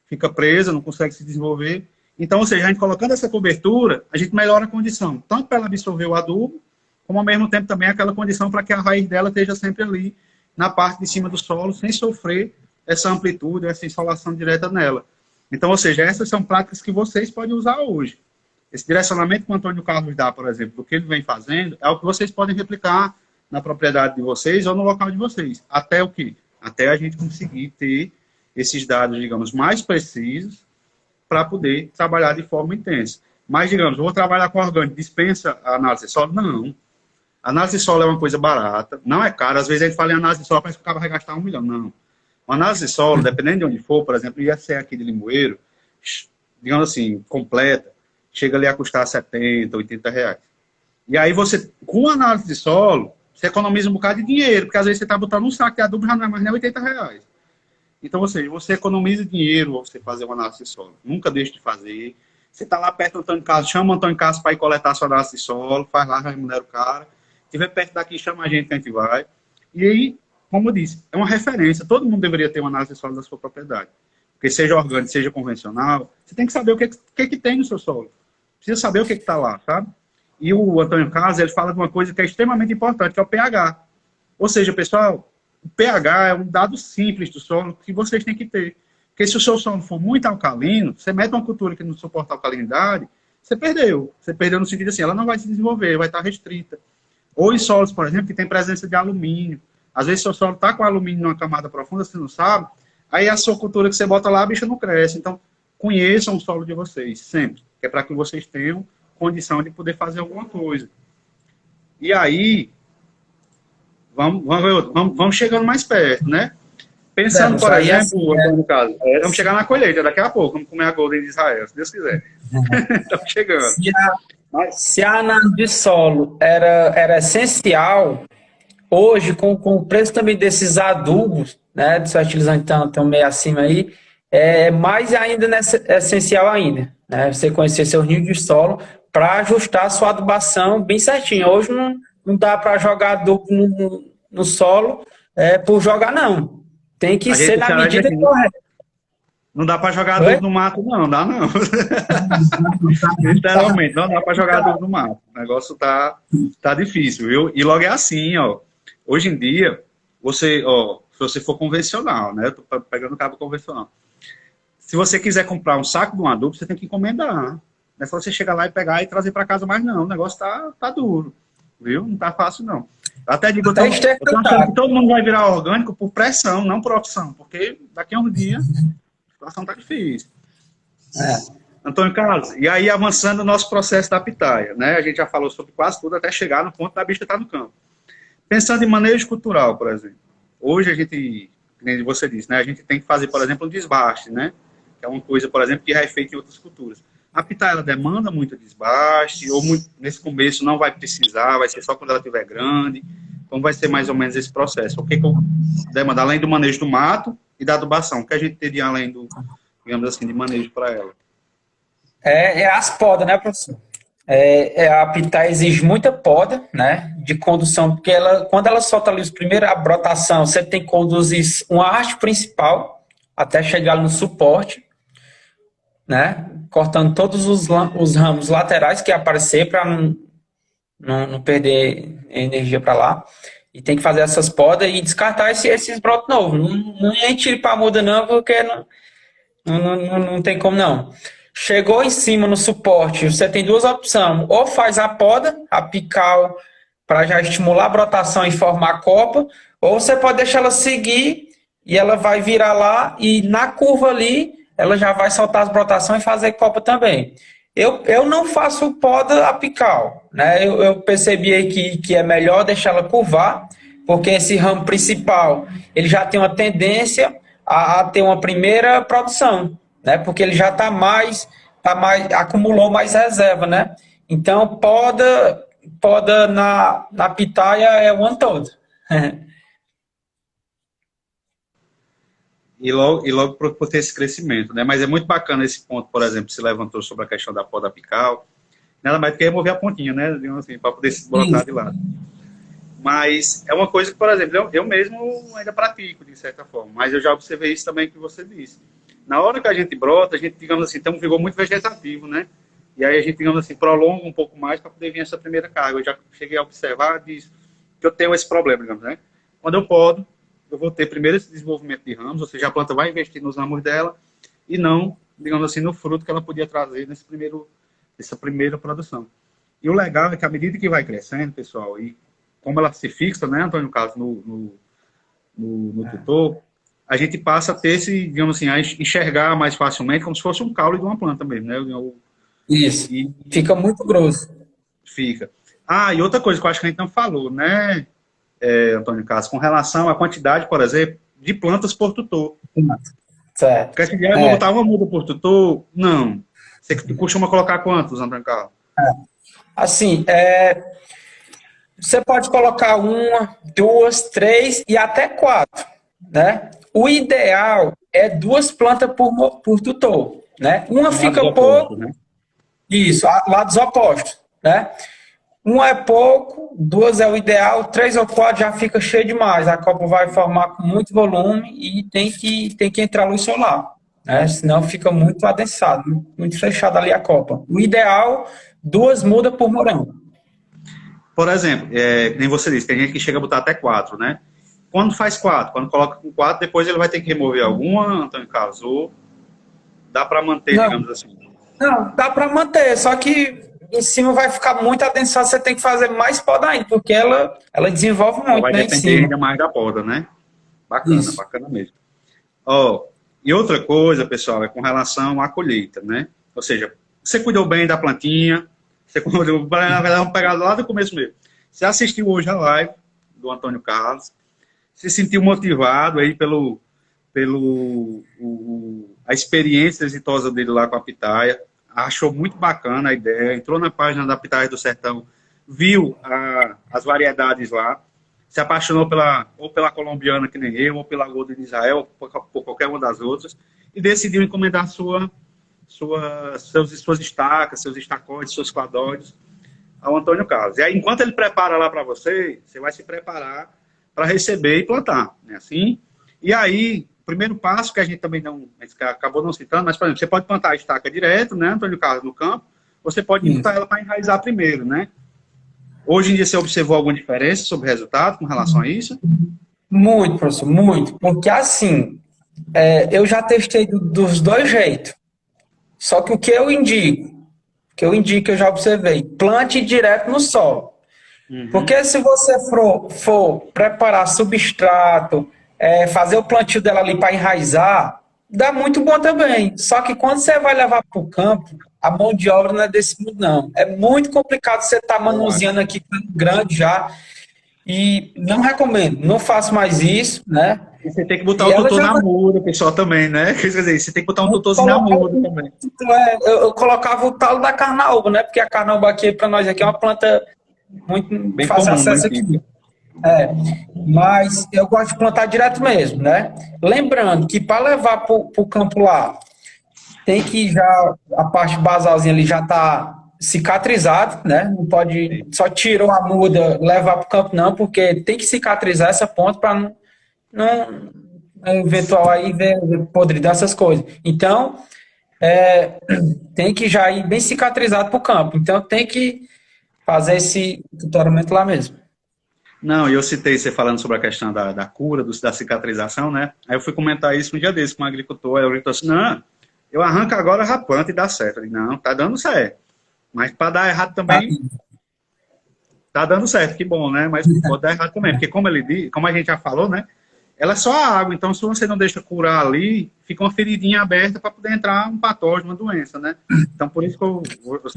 fica presa, não consegue se desenvolver. Então, ou seja, a gente colocando essa cobertura, a gente melhora a condição, tanto para ela absorver o adubo, como ao mesmo tempo também aquela condição para que a raiz dela esteja sempre ali, na parte de cima do solo, sem sofrer essa amplitude, essa insolação direta nela. Então, ou seja, essas são práticas que vocês podem usar hoje. Esse direcionamento que o Antônio Carlos dá, por exemplo, do que ele vem fazendo, é o que vocês podem replicar na propriedade de vocês ou no local de vocês. Até o quê? Até a gente conseguir ter esses dados, digamos, mais precisos para poder trabalhar de forma intensa. Mas, digamos, eu vou trabalhar com orgânico, dispensa a análise de solo? Não. A análise de solo é uma coisa barata, não é cara. Às vezes a gente fala em análise de solo, parece que o cara vai gastar 1 milhão. Não. Uma análise de solo, dependendo de onde for, por exemplo, ia ser aqui de Limoeiro, digamos assim, completa, chega ali a custar 70, 80 reais. E aí você, com a análise de solo, você economiza um bocado de dinheiro, porque às vezes você está botando um saco de adubo, já não é mais nem 80 reais. Então, ou seja, você economiza dinheiro ao você fazer uma análise de solo. Nunca deixe de fazer. Você está lá perto do Antônio Carlos, chama o Antônio Carlos para ir coletar sua análise de solo, faz lá, remunera o cara. Se estiver perto daqui, chama a gente que a gente vai. E aí, como eu disse, é uma referência. Todo mundo deveria ter uma análise de solo da sua propriedade. Porque seja orgânico, seja convencional, você tem que saber o que tem no seu solo. Precisa saber o que está lá, sabe? E o Antônio Carlos, ele fala de uma coisa que é extremamente importante, que é o pH. Ou seja, pessoal, o pH é um dado simples do solo que vocês têm que ter. Porque se o seu solo for muito alcalino, você mete uma cultura que não suporta alcalinidade, você perdeu. Você perdeu no sentido assim, ela não vai se desenvolver, vai estar restrita. Ou em solos, por exemplo, que tem presença de alumínio. Às vezes, seu solo está com alumínio numa camada profunda, você não sabe, aí a sua cultura que você bota lá, a bicha não cresce. Então, conheçam o solo de vocês, sempre. Que é para que vocês tenham condição de poder fazer alguma coisa. E aí, vamos chegando mais perto, né? Pensando, por exemplo, no caso, vamos chegar na colheita daqui a pouco, vamos comer a Golden de Israel, se Deus quiser. Estamos chegando. Se a análise de solo era essencial, hoje, com o preço também desses adubos, né, dos fertilizantes estão meio acima aí, é mais ainda essencial ainda, né, você conhecer seu nível de solo para ajustar a sua adubação bem certinho. Hoje não dá para jogar adubo no solo por jogar, não. Tem que ser na medida correta. Não dá para jogar adubo no mato, não, dá não. Literalmente, não dá para jogar adubo no mato. O negócio tá difícil, viu? E logo é assim, ó. Hoje em dia, se você for convencional, né? Eu tô pegando cabo convencional. Se você quiser comprar um saco de um adubo, você tem que encomendar. Não é só você chegar lá e pegar e trazer para casa mais, não. O negócio tá duro, viu? Não tá fácil, não. Até digo, eu tô achando que todo mundo vai virar orgânico por pressão, não por opção, porque daqui a um dia a situação tá difícil. Antônio Carlos, e aí avançando o nosso processo da pitaia, né? A gente já falou sobre quase tudo até chegar no ponto da bicha estar no campo. Pensando em manejo cultural, por exemplo. Hoje a gente, como você disse, né? A gente tem que fazer, por exemplo, um desbaste, né? Que é uma coisa, por exemplo, que é feita em outras culturas. A pitaia, ela demanda muito desbaste, ou muito, nesse começo não vai precisar, vai ser só quando ela estiver grande. Então vai ser mais ou menos esse processo. O que eu demando, além do manejo do mato e da adubação? O que a gente teria além do, digamos assim, de manejo para ela? As podas, né, professor? A pitaia exige muita poda, né, de condução, porque quando ela solta ali a brotação, você tem que conduzir uma haste principal até chegar no suporte, né, cortando todos os ramos laterais que aparecer para não perder energia para lá. E tem que fazer essas podas e descartar esses brotos novos. Não é tiro para muda não, porque não tem como não. Chegou em cima no suporte, você tem duas opções. Ou faz a poda, apical, para já estimular a brotação e formar a copa, ou você pode deixar ela seguir e ela vai virar lá e na curva ali ela já vai soltar as brotações e fazer copa também. Eu não faço poda apical, né? Eu percebi aí que é melhor deixar ela curvar, porque esse ramo principal ele já tem uma tendência a ter uma primeira produção, né? Porque ele já acumulou mais reserva, né? Então poda poda na pitaia é o ano todo. E logo por ter esse crescimento, né? Mas é muito bacana esse ponto, por exemplo, se levantou sobre a questão da poda apical, nada mais do que remover a pontinha, né? Digamos assim, para poder se brotar de lado. Mas é uma coisa que, por exemplo, eu mesmo ainda pratico, de certa forma, mas eu já observei isso também que você disse. Na hora que a gente brota, a gente, digamos assim, tem um vigor muito vegetativo, né? E aí a gente, digamos assim, prolonga um pouco mais para poder vir essa primeira carga. Eu já cheguei a observar disso, que eu tenho esse problema, digamos, né? Quando eu podo, eu vou ter primeiro esse desenvolvimento de ramos, ou seja, a planta vai investir nos ramos dela e não, digamos assim, no fruto que ela podia trazer nessa primeira produção. E o legal é que à medida que vai crescendo, pessoal, e como ela se fixa, né, Antônio Carlos, no tutor, a gente passa a ter esse, digamos assim, a enxergar mais facilmente como se fosse um caule de uma planta mesmo, né? Isso. E Fica muito grosso. fica. Ah, e outra coisa que eu acho que a gente não falou, né, Antônio Carlos, com relação à quantidade, por exemplo, de plantas por tutor. Certo. Porque se vier, eu vou botar uma muda por tutor? Não. Você costuma colocar quantos, Antônio Carlos? Assim, você pode colocar 1, 2, 3 e até 4, né? O ideal é 2 plantas por tutor, né? Uma fica pouco, né? isso, lados opostos, né? 1 é pouco, 2 é o ideal, 3 ou 4 já fica cheio demais. A copa vai formar com muito volume e tem que entrar luz solar, né? Senão fica muito adensado, muito fechado ali a copa. O ideal, 2 mudas por morão. Por exemplo, nem você disse, tem gente que chega a botar até 4, né? Quando faz 4? Quando coloca com 4, depois ele vai ter que remover alguma, Antônio Carlos? Ou dá para manter, Não, digamos assim? não, dá para manter, só que em cima vai ficar muito adensado, você tem que fazer mais poda ainda, porque ela desenvolve muito, Vai né, em depender cima. ainda mais da poda, né? Bacana, Isso. bacana mesmo. Ó, e outra coisa, pessoal, é com relação à colheita, né? Ou seja, você cuidou bem da plantinha, você cuidou, na verdade, vamos pegar lá do começo mesmo. Você assistiu hoje a live do Antônio Carlos, se sentiu motivado aí a experiência exitosa dele lá com a pitaia, achou muito bacana a ideia, entrou na página da Pitaia do Sertão, viu as variedades lá, se apaixonou ou pela colombiana que nem eu, ou pela Golden de Israel, ou por qualquer uma das outras, e decidiu encomendar suas estacas, seus estacotes, seus cladóides ao Antônio Carlos. E aí, enquanto ele prepara lá para você, você vai se preparar para receber e plantar, né? Assim. E aí, o primeiro passo que a gente também acabou não citando, mas, por exemplo, você pode plantar a estaca direto, né, Antônio Carlos, no campo, ou você pode botar ela para enraizar primeiro, né? Hoje em dia, você observou alguma diferença sobre o resultado com relação a isso? Muito, professor, muito. Porque assim, eu já testei dos dois jeitos. Só que o que eu indico, eu já observei, plante direto no solo. Porque se você for preparar substrato, fazer o plantio dela ali para enraizar, dá muito bom também. Só que quando você vai levar para o campo, a mão de obra não é desse mundo, não. É muito complicado você estar manuseando aqui grande já. E não recomendo, não faço mais isso, né? E você tem que botar o tutor na muda, pessoal, também, né? Quer dizer, você tem que botar um tutorzinho na muda também. Eu colocava o talo da carnaúba, né? Porque a carnaúba aqui, para nós aqui, é uma planta muito bem fácil comum, acesso aqui. Mas eu gosto de plantar direto mesmo, né? Lembrando que para levar para o campo lá, tem que já, a parte basalzinha ali já tá cicatrizado, né? Não pode, só tirou a muda, levar para o campo não, porque tem que cicatrizar essa ponta para não eventual aí ver podridão, essas coisas. Então, tem que já ir bem cicatrizado para o campo. Então, tem que fazer esse tutoramento lá mesmo. Não, eu citei você falando sobre a questão da cura, da cicatrização, né? Aí eu fui comentar isso um dia desse com um agricultor, aí o agricultor disse, não, eu arranco agora a planta e dá certo. Eu disse, não, tá dando certo. Mas para dar errado também, tá dando certo, que bom, né? Mas pode dar errado também, porque como a gente já falou, né? Ela é só a água, então se você não deixa curar ali, fica uma feridinha aberta para poder entrar um patógeno, uma doença, né? Então por isso que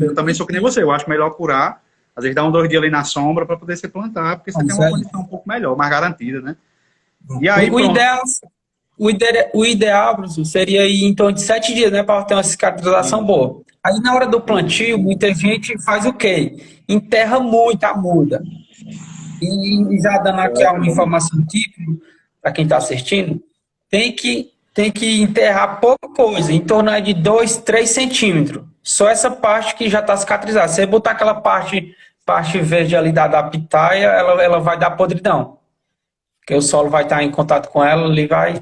eu também sou que nem você, eu acho melhor curar, às vezes dar 2 dias ali na sombra para poder se plantar, porque você tem uma condição um pouco melhor, mais garantida, né? E aí, o ideal, o ideal, professor, seria ir em torno de 7 dias, né, para ter uma cicatrização Isso. boa. Aí na hora do plantio, muita gente faz o quê? Enterra muito a muda. E já dando aqui uma informação típica para quem está assistindo, tem que enterrar pouca coisa, em torno de 2, 3 centímetros. Só essa parte que já está cicatrizada. Se você botar aquela parte verde ali da pitaia, ela vai dar podridão. Porque o solo vai estar em contato com ela, ele vai.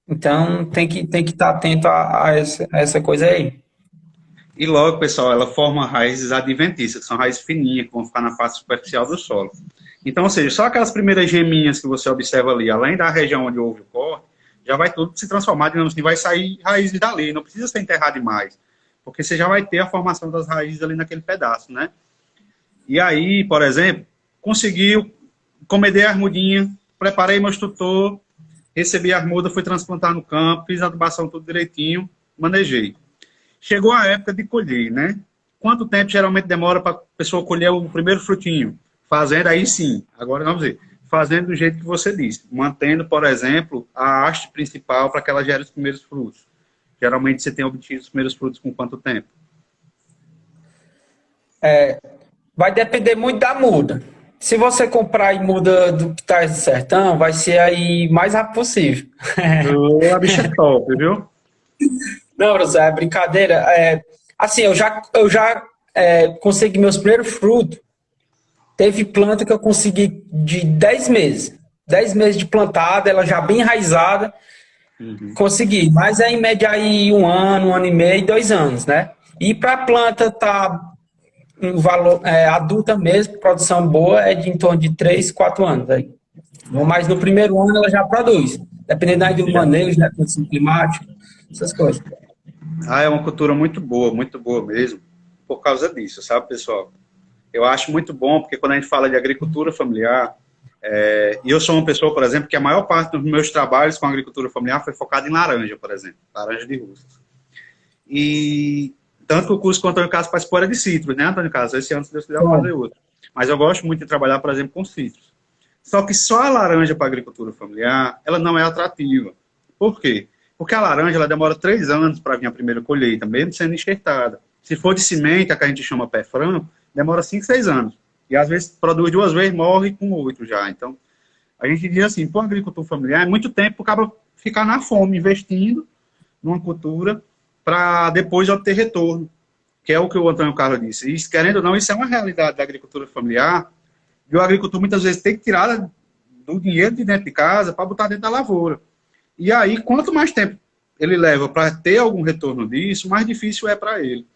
Então tem que estar atento a essa coisa aí. E logo, pessoal, ela forma raízes adventícias, que são raízes fininhas, que vão ficar na face superficial do solo. Então, ou seja, só aquelas primeiras geminhas que você observa ali, além da região onde houve o corte, já vai tudo se transformar, digamos assim, vai sair raízes dali, não precisa ser enterrado demais, porque você já vai ter a formação das raízes ali naquele pedaço, né? E aí, por exemplo, conseguiu, comedei a armudinha, preparei meu tutor, recebi a armuda, fui transplantar no campo, fiz a adubação tudo direitinho, manejei. Chegou a época de colher, né? Quanto tempo geralmente demora para a pessoa colher o primeiro frutinho? Fazendo aí sim, agora vamos ver, fazendo do jeito que você disse, mantendo, por exemplo, a haste principal para que ela gere os primeiros frutos. Geralmente você tem obtido os primeiros frutos com quanto tempo? Vai depender muito da muda. Se você comprar aí muda do que tá do sertão, vai ser aí mais rápido possível. A bicha é top, viu? Não, Rosa, é brincadeira. Assim, eu já consegui meus primeiros frutos. Teve planta que eu consegui de 10 meses. 10 meses de plantada, ela já bem enraizada, consegui. Mas é em média aí 1 ano e meio, 2 anos, né? E para a planta tá um valor adulta mesmo, produção boa, é de em torno de 3, 4 anos. Aí. Mas no primeiro ano ela já produz, dependendo aí do manejo, né, condição climática, essas coisas. Ah, é uma cultura muito boa mesmo, por causa disso, sabe, pessoal? Eu acho muito bom, porque quando a gente fala de agricultura familiar, e eu sou uma pessoa, por exemplo, que a maior parte dos meus trabalhos com agricultura familiar foi focado em laranja, por exemplo, laranja de rústicas. E tanto que o curso que o Antônio Carlos participou era de citros, né, Antônio Carlos? Esse ano, se Deus quiser, eu vou fazer outro. Mas eu gosto muito de trabalhar, por exemplo, com citros. Só que só a laranja para a agricultura familiar, ela não é atrativa. Por quê? Porque a laranja ela demora 3 anos para vir a primeira colheita, mesmo sendo enxertada. Se for de semente, a que a gente chama pé franco, demora 5, 6 anos. E às vezes produz 2 vezes, morre com 8 já. Então, a gente diz assim, para o agricultor familiar, é muito tempo para o cara ficar na fome, investindo numa cultura para depois obter retorno, que é o que o Antônio Carlos disse. E, querendo ou não, isso é uma realidade da agricultura familiar, e o agricultor muitas vezes tem que tirar do dinheiro de dentro de casa para botar dentro da lavoura. E aí, quanto mais tempo ele leva para ter algum retorno disso, mais difícil é para ele.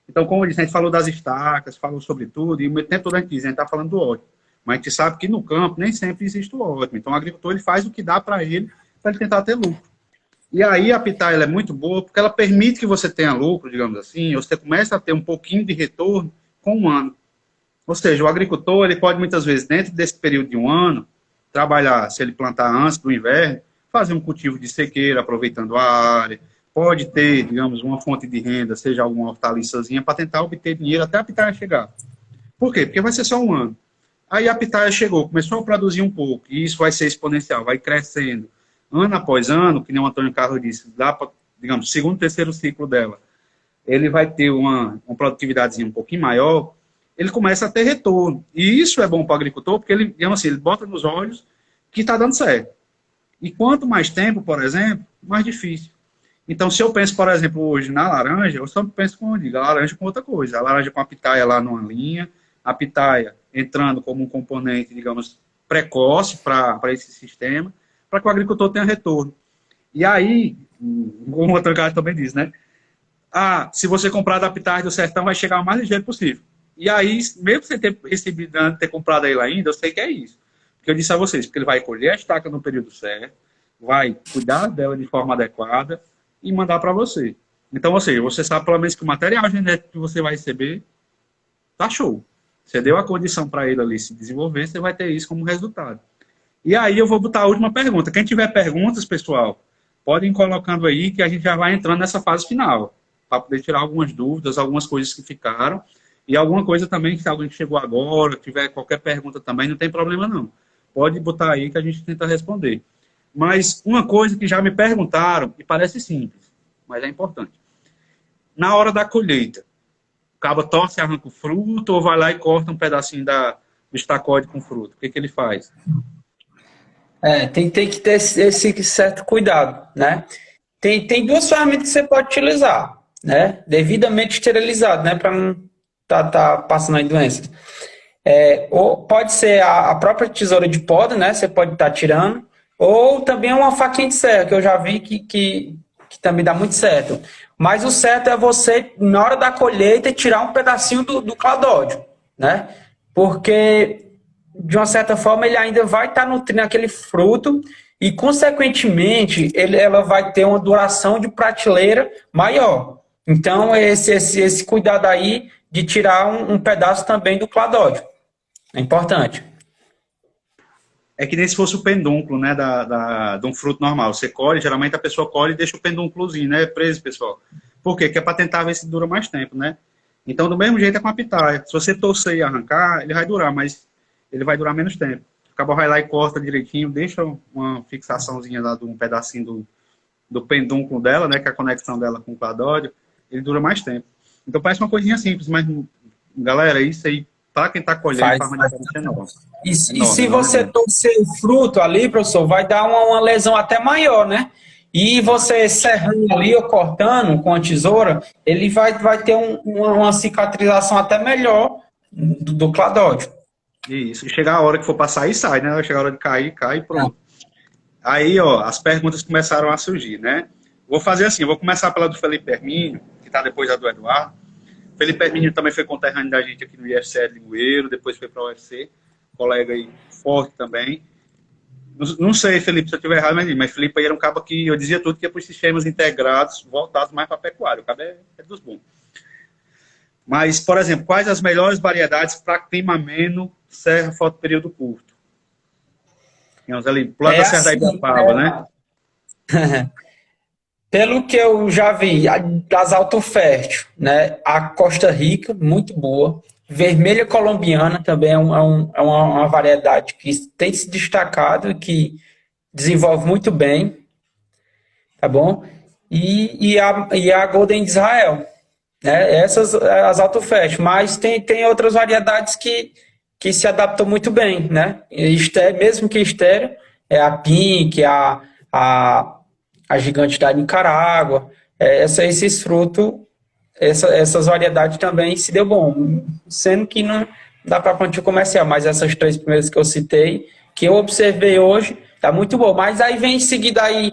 Então, como eu disse, a gente falou das estacas, falou sobre tudo, e o tempo todo a gente diz, a gente está falando do ótimo. Mas a gente sabe que no campo nem sempre existe o ótimo. Então, o agricultor ele faz o que dá para ele tentar ter lucro. E aí a pitaia ela é muito boa, porque ela permite que você tenha lucro, digamos assim, ou você começa a ter um pouquinho de retorno com 1 ano. Ou seja, o agricultor ele pode muitas vezes, dentro desse período de 1 ano, trabalhar, se ele plantar antes do inverno, fazer um cultivo de sequeira, aproveitando a área, pode ter, digamos, uma fonte de renda, seja alguma hortaliçazinha, para tentar obter dinheiro até a pitaia chegar. Por quê? Porque vai ser só 1 ano. Aí a pitaia chegou, começou a produzir um pouco, e isso vai ser exponencial, vai crescendo. Ano após ano, que nem o Antônio Carlos disse, dá para, digamos, segundo, terceiro ciclo dela, ele vai ter uma produtividadezinha um pouquinho maior, ele começa a ter retorno. E isso é bom para o agricultor, porque ele, digamos assim, ele bota nos olhos que está dando certo. E quanto mais tempo, por exemplo, mais difícil. Então, se eu penso, por exemplo, hoje na laranja, eu só penso com, digo, a laranja com outra coisa. A laranja com a pitaia lá numa linha, a pitaia entrando como um componente, digamos, precoce para esse sistema, para que o agricultor tenha retorno. E aí, como o Antônio Carlos também diz, né? Se você comprar da pitaia do sertão, vai chegar o mais ligeiro possível. E aí, mesmo sem ter recebido, ter comprado ele ainda, eu sei que é isso. Porque eu disse a vocês, porque ele vai colher a estaca no período certo, vai cuidar dela de forma adequada e mandar para você. Então, ou seja, você sabe pelo menos que o material genético que você vai receber tá show. Você deu a condição para ele ali se desenvolver, você vai ter isso como resultado. E aí eu vou botar a última pergunta. Quem tiver perguntas, pessoal, podem ir colocando aí que a gente já vai entrando nessa fase final, para poder tirar algumas dúvidas, algumas coisas que ficaram, e alguma coisa também, se alguém chegou agora, tiver qualquer pergunta também, não tem problema não. Pode botar aí que a gente tenta responder. Mas uma coisa que já me perguntaram, e parece simples, mas é importante. Na hora da colheita, o cabo torce e arranca o fruto ou vai lá e corta um pedacinho do estacode com fruto? O que, que ele faz? Tem que ter esse certo cuidado, né? Tem duas ferramentas que você pode utilizar, né? Devidamente esterilizado, né? Para não tá passando aí doenças. Ou pode ser a própria tesoura de poda, né? Você pode estar tirando. Ou também uma faquinha de serra, que eu já vi que também dá muito certo. Mas o certo é você, na hora da colheita, tirar um pedacinho do cladódio, né? Porque, de uma certa forma, ele ainda vai estar nutrindo aquele fruto e, consequentemente, ela vai ter uma duração de prateleira maior. Então, esse cuidado aí de tirar um pedaço também do cladódio. É importante. É que nem se fosse o pedúnculo, né, de um fruto normal. Você colhe, geralmente a pessoa colhe e deixa o pedúnculozinho, né, preso, pessoal. Por quê? Que é para tentar ver se dura mais tempo, né? Então, do mesmo jeito é com a pitaia. Se você torcer e arrancar, ele vai durar, mas ele vai durar menos tempo. O cabo vai lá e corta direitinho, deixa uma fixaçãozinha lá de um pedacinho do pedúnculo dela, né, que é a conexão dela com o cladódio, ele dura mais tempo. Então, parece uma coisinha simples, mas, galera, isso aí, para quem está colhendo, faz uma diferença enorme. E se você torcer o fruto ali, professor, vai dar uma lesão até maior, né? E você serrando ali ou cortando com a tesoura, ele vai ter uma cicatrização até melhor do cladódio. Isso. E chegar a hora que for passar aí, sai, né? Vai chegar a hora de cair, cai e pronto. Aí, ó, as perguntas começaram a surgir, né? Vou fazer assim, eu vou começar pela do Felipe Hermínio, que está depois da do Eduardo. Felipe Hermínio também foi conterrâneo da gente aqui no IFCE de Limoeiro, depois foi para o UFC, colega aí forte também. Não sei, Felipe, se eu estiver errado, mas Felipe aí era um cabo que eu dizia tudo que ia para os sistemas integrados, voltados mais para a pecuária. O cabo é dos bons. Mas, por exemplo, quais as melhores variedades para clima ameno, serra, foto período curto? Temos ali, planta serra da Ibapava, né? Pelo que eu já vi, das Alto Fértil, né? A Costa Rica, muito boa. Vermelha colombiana também é uma variedade que tem se destacado e que desenvolve muito bem, tá bom? E a Golden de Israel, né? Essas as Alto Fértil, mas tem outras variedades que se adaptam muito bem, né? Mesmo que estéreo, é a Pink, a gigante da Nicarágua, esses frutos, essas variedades também se deu bom, sendo que não dá para plantio comercial, mas essas três primeiras que eu citei, que eu observei hoje, tá muito bom. Mas aí vem em seguida aí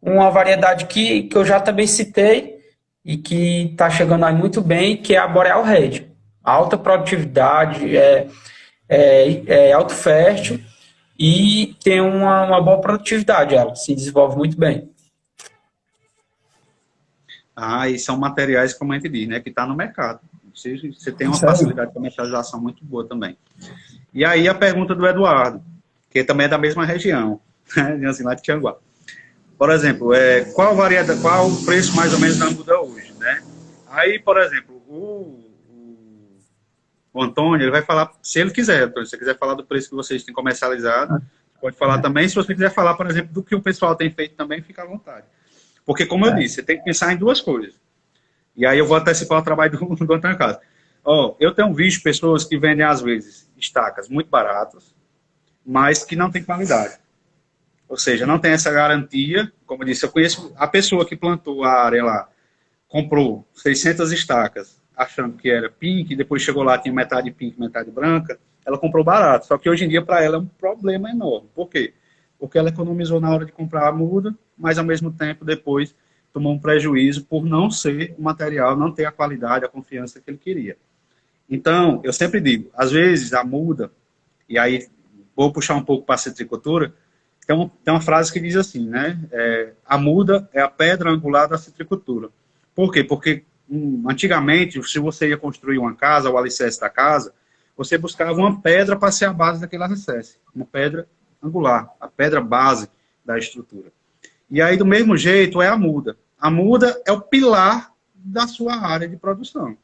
uma variedade que eu já também citei e que está chegando aí muito bem, que é a Boreal Red. Alta produtividade, alto fértil e tem uma boa produtividade, ela se desenvolve muito bem. E são materiais, como a gente diz, né, que está no mercado. Você tem uma facilidade de comercialização muito boa também. E aí a pergunta do Eduardo, que também é da mesma região, né, assim, lá de Tianguá. Por exemplo, qual o preço mais ou menos da muda hoje, né? Aí, por exemplo, o Antônio, ele vai falar, se ele quiser, Antônio, se você quiser falar do preço que vocês têm comercializado, pode falar também. Se você quiser falar, por exemplo, do que o pessoal tem feito também, fica à vontade. Porque, como eu disse, você tem que pensar em duas coisas. E aí eu vou antecipar o trabalho do Antônio Carlos. Eu tenho visto pessoas que vendem, às vezes, estacas muito baratas, mas que não têm qualidade. Ou seja, não tem essa garantia. Como eu disse, eu conheço a pessoa que plantou a área lá, comprou 600 estacas, achando que era pink, depois chegou lá, tinha metade pink, metade branca, ela comprou barato. Só que hoje em dia, para ela, é um problema enorme. Por quê? Porque ela economizou na hora de comprar a muda, mas ao mesmo tempo depois tomou um prejuízo por não ser o material, não ter a qualidade, a confiança que ele queria. Então, eu sempre digo, às vezes a muda, e aí vou puxar um pouco para a citricultura, tem uma frase que diz assim, né? A muda é a pedra angular da citricultura. Por quê? Porque antigamente, se você ia construir uma casa, o alicerce da casa, você buscava uma pedra para ser a base daquele alicerce, uma pedra angular, a pedra base da estrutura. E aí, do mesmo jeito, é a muda. A muda é o pilar da sua área de produção.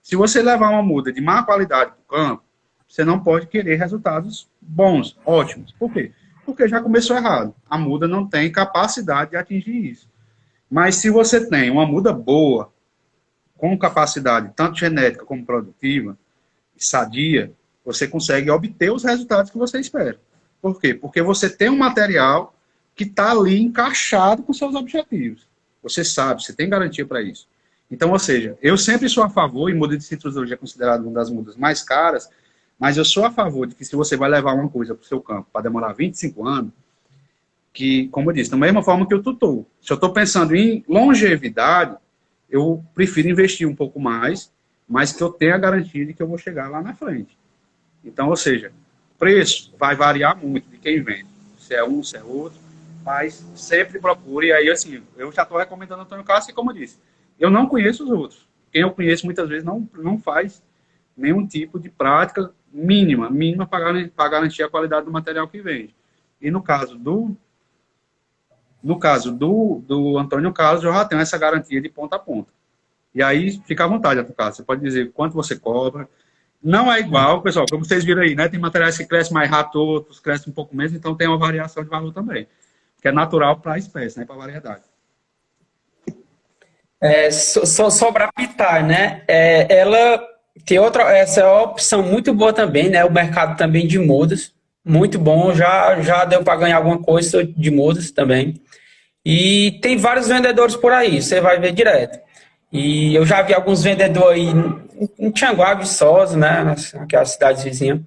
Se você levar uma muda de má qualidade para o campo, você não pode querer resultados bons, ótimos. Por quê? porque já começou errado. A muda não tem capacidade de atingir isso. Mas se você tem uma muda boa, com capacidade tanto genética como produtiva, sadia, você consegue obter os resultados que você espera. Por quê? Porque você tem um material que está ali encaixado com seus objetivos. Você sabe, você tem garantia para isso. Então, ou seja, eu sempre sou a favor, e muda de citrusologia é considerada uma das mudas mais caras, mas eu sou a favor de que se você vai levar uma coisa para o seu campo para demorar 25 anos, que, como eu disse, da mesma forma que eu tutor. Se eu estou pensando em longevidade, eu prefiro investir um pouco mais, mas que eu tenha a garantia de que eu vou chegar lá na frente. Então, ou seja, preço vai variar muito de quem vende. Se é um, se é outro, mas sempre procure. E aí, assim, eu já estou recomendando Antônio Carlos, e como eu disse, eu não conheço os outros. Quem eu conheço muitas vezes não faz nenhum tipo de prática mínima para garantir a qualidade do material que vende. E no caso do Antônio Carlos, eu já tenho essa garantia de ponta a ponta. E aí, fica à vontade, Antônio Carlos. Você pode dizer quanto você cobra. Não é igual, pessoal, como vocês viram aí, né? Tem materiais que crescem mais rápido, outros crescem um pouco menos, então tem uma variação de valor também. Que é natural para a espécie, né? Para a variedade. Sobre a Pitar, né? Ela tem essa é uma opção muito boa também, né? O mercado também de mudas, muito bom, já deu para ganhar alguma coisa de mudas também. E tem vários vendedores por aí, você vai ver direto. E eu já vi alguns vendedores aí em Tianguá, Viçosa, né? Aquelas cidades vizinhas.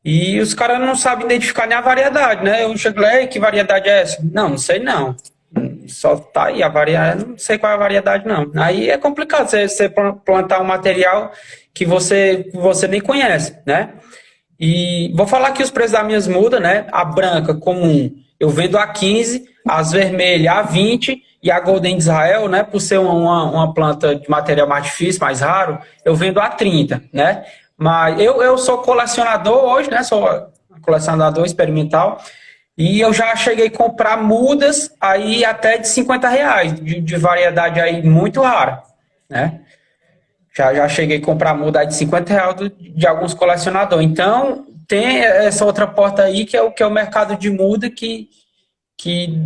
E os caras não sabem identificar nem a variedade, né? Eu chego lá, que variedade é essa? Não sei não. Só tá aí a variedade, não sei qual é a variedade não. Aí é complicado você plantar um material que você nem conhece, né? E vou falar aqui os preços das minhas mudas, né? A branca comum eu vendo a 15, as vermelhas a 20 e a Golden Israel, né? Por ser uma planta de material mais difícil, mais raro, eu vendo a 30, né? Mas eu sou colecionador hoje, né? Sou colecionador experimental. E eu já cheguei a comprar mudas aí até de R$ 50, de variedade aí muito rara, né? Já cheguei a comprar muda aí de R$ 50 de alguns colecionadores. Então, tem essa outra porta aí que é o mercado de muda que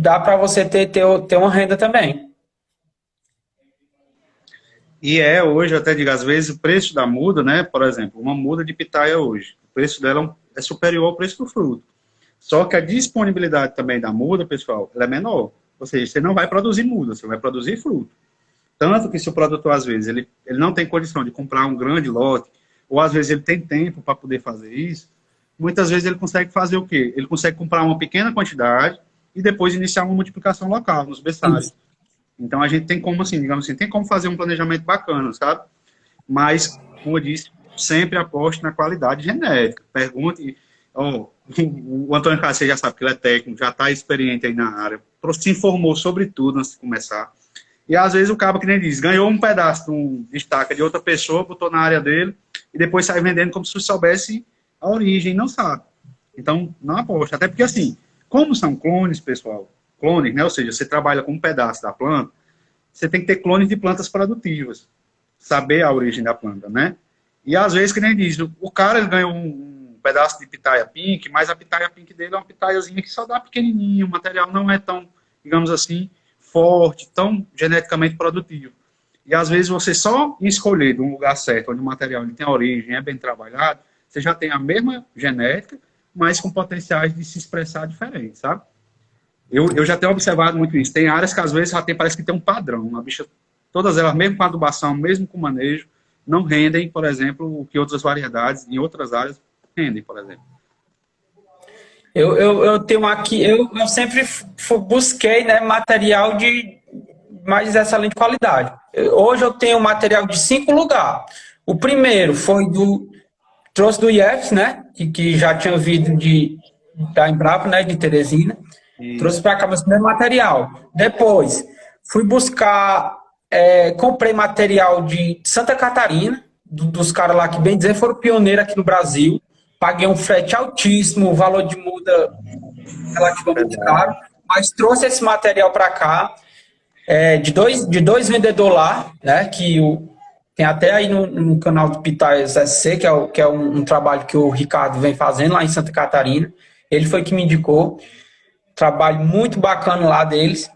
dá para você ter uma renda também. E hoje, eu até digo, às vezes o preço da muda, né? Por exemplo, uma muda de pitaia hoje, o preço dela é superior ao preço do fruto. Só que a disponibilidade também da muda, pessoal, ela é menor. Ou seja, você não vai produzir muda, você vai produzir fruto. Tanto que se o produtor, às vezes, ele não tem condição de comprar um grande lote, ou às vezes ele tem tempo para poder fazer isso, muitas vezes ele consegue fazer o quê? Ele consegue comprar uma pequena quantidade e depois iniciar uma multiplicação local nos berçários. Então a gente tem como, assim, digamos assim, tem como fazer um planejamento bacana, sabe? Mas, como eu disse, sempre aposte na qualidade genética. Pergunte... o Antônio Carlos, você já sabe que ele é técnico, já está experiente aí na área, se informou sobre tudo antes de começar. E às vezes o cabo, que nem diz, ganhou um pedaço, um destaque de outra pessoa, botou na área dele, e depois sai vendendo como se soubesse a origem, não sabe. Então, não aposta. Até porque, assim, como são clones, pessoal, clones, né? Ou seja, você trabalha com um pedaço da planta, você tem que ter clones de plantas produtivas, saber a origem da planta, né? E às vezes, que nem diz, o cara ele ganhou um pedaço de pitaia pink, mas a pitaia pink dele é uma pitaiazinha que só dá pequenininho, o material não é tão, digamos assim, forte, tão geneticamente produtivo. E às vezes você só escolher de um lugar certo, onde o material ele tem origem, é bem trabalhado, você já tem a mesma genética, mas com potenciais de se expressar diferente, sabe? Eu já tenho observado muito isso. Tem áreas que às vezes já tem, parece que tem um padrão. Uma bicha, todas elas, mesmo com adubação, mesmo com manejo, não rendem, por exemplo, o que outras variedades em outras áreas rendem, por exemplo. Eu tenho aqui, eu sempre busquei, né, material de mais excelente qualidade. Hoje eu tenho material de 5 lugares. O primeiro foi trouxe do IEFS, né, que já tinha vindo da Embrapa, né, de Teresina. Trouxe para cá meu primeiro material. Depois, fui buscar, comprei material de Santa Catarina, dos caras lá que, bem dizer, foram pioneiros aqui no Brasil. Paguei um frete altíssimo, o valor de muda relativamente caro, mas trouxe esse material para cá, de dois vendedores lá, né, tem até aí no canal do Pitaias SC, que é um trabalho que o Ricardo vem fazendo lá em Santa Catarina. Ele foi que me indicou. Trabalho muito bacana lá deles.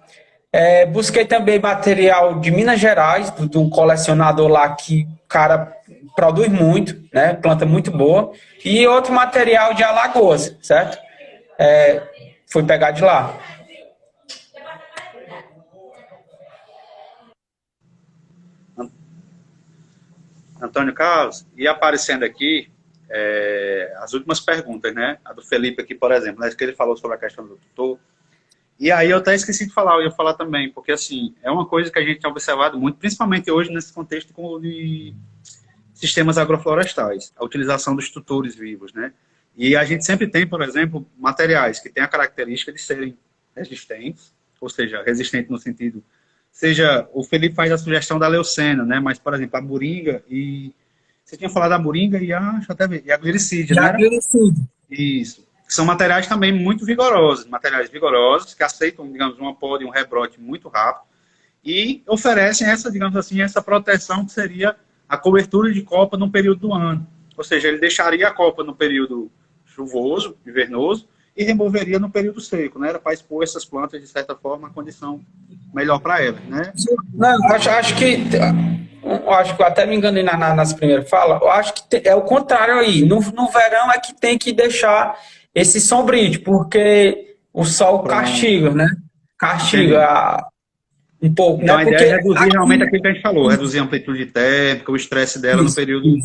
Busquei também material de Minas Gerais, de um colecionador lá que o cara produz muito, né? Planta muito boa. E outro material de Alagoas, certo? Fui pegar de lá. Antônio Carlos, e aparecendo aqui as últimas perguntas, né? A do Felipe aqui, por exemplo, né? Que ele falou sobre a questão do tutor. E aí eu até esqueci de falar, eu ia falar também, porque assim, é uma coisa que a gente tem observado muito, principalmente hoje nesse contexto de sistemas agroflorestais, a utilização dos tutores vivos, né? E a gente sempre tem, por exemplo, materiais que têm a característica de serem resistentes, ou seja, resistente no sentido, seja, o Felipe faz a sugestão da leucena, né? Mas, por exemplo, a moringa e... Você tinha falado da moringa e deixa eu até ver, e a glicídia, né? Isso. São materiais também muito vigorosos, materiais vigorosos, que aceitam, digamos, uma poda e um rebrote muito rápido, e oferecem essa, digamos assim, essa proteção que seria a cobertura de copa no período do ano. Ou seja, ele deixaria a copa no período chuvoso, invernoso, e removeria no período seco, né? Era para expor essas plantas, de certa forma, a condição melhor para elas, né? Não, acho que eu até me enganei nas primeiras falas. Eu acho que é o contrário aí. No verão é que tem que deixar esse sombrio, porque o sol castiga, né? Castiga um pouco. Então, né? a ideia é reduzir realmente aquilo que a gente falou, reduzir a amplitude térmica, o estresse dela no período...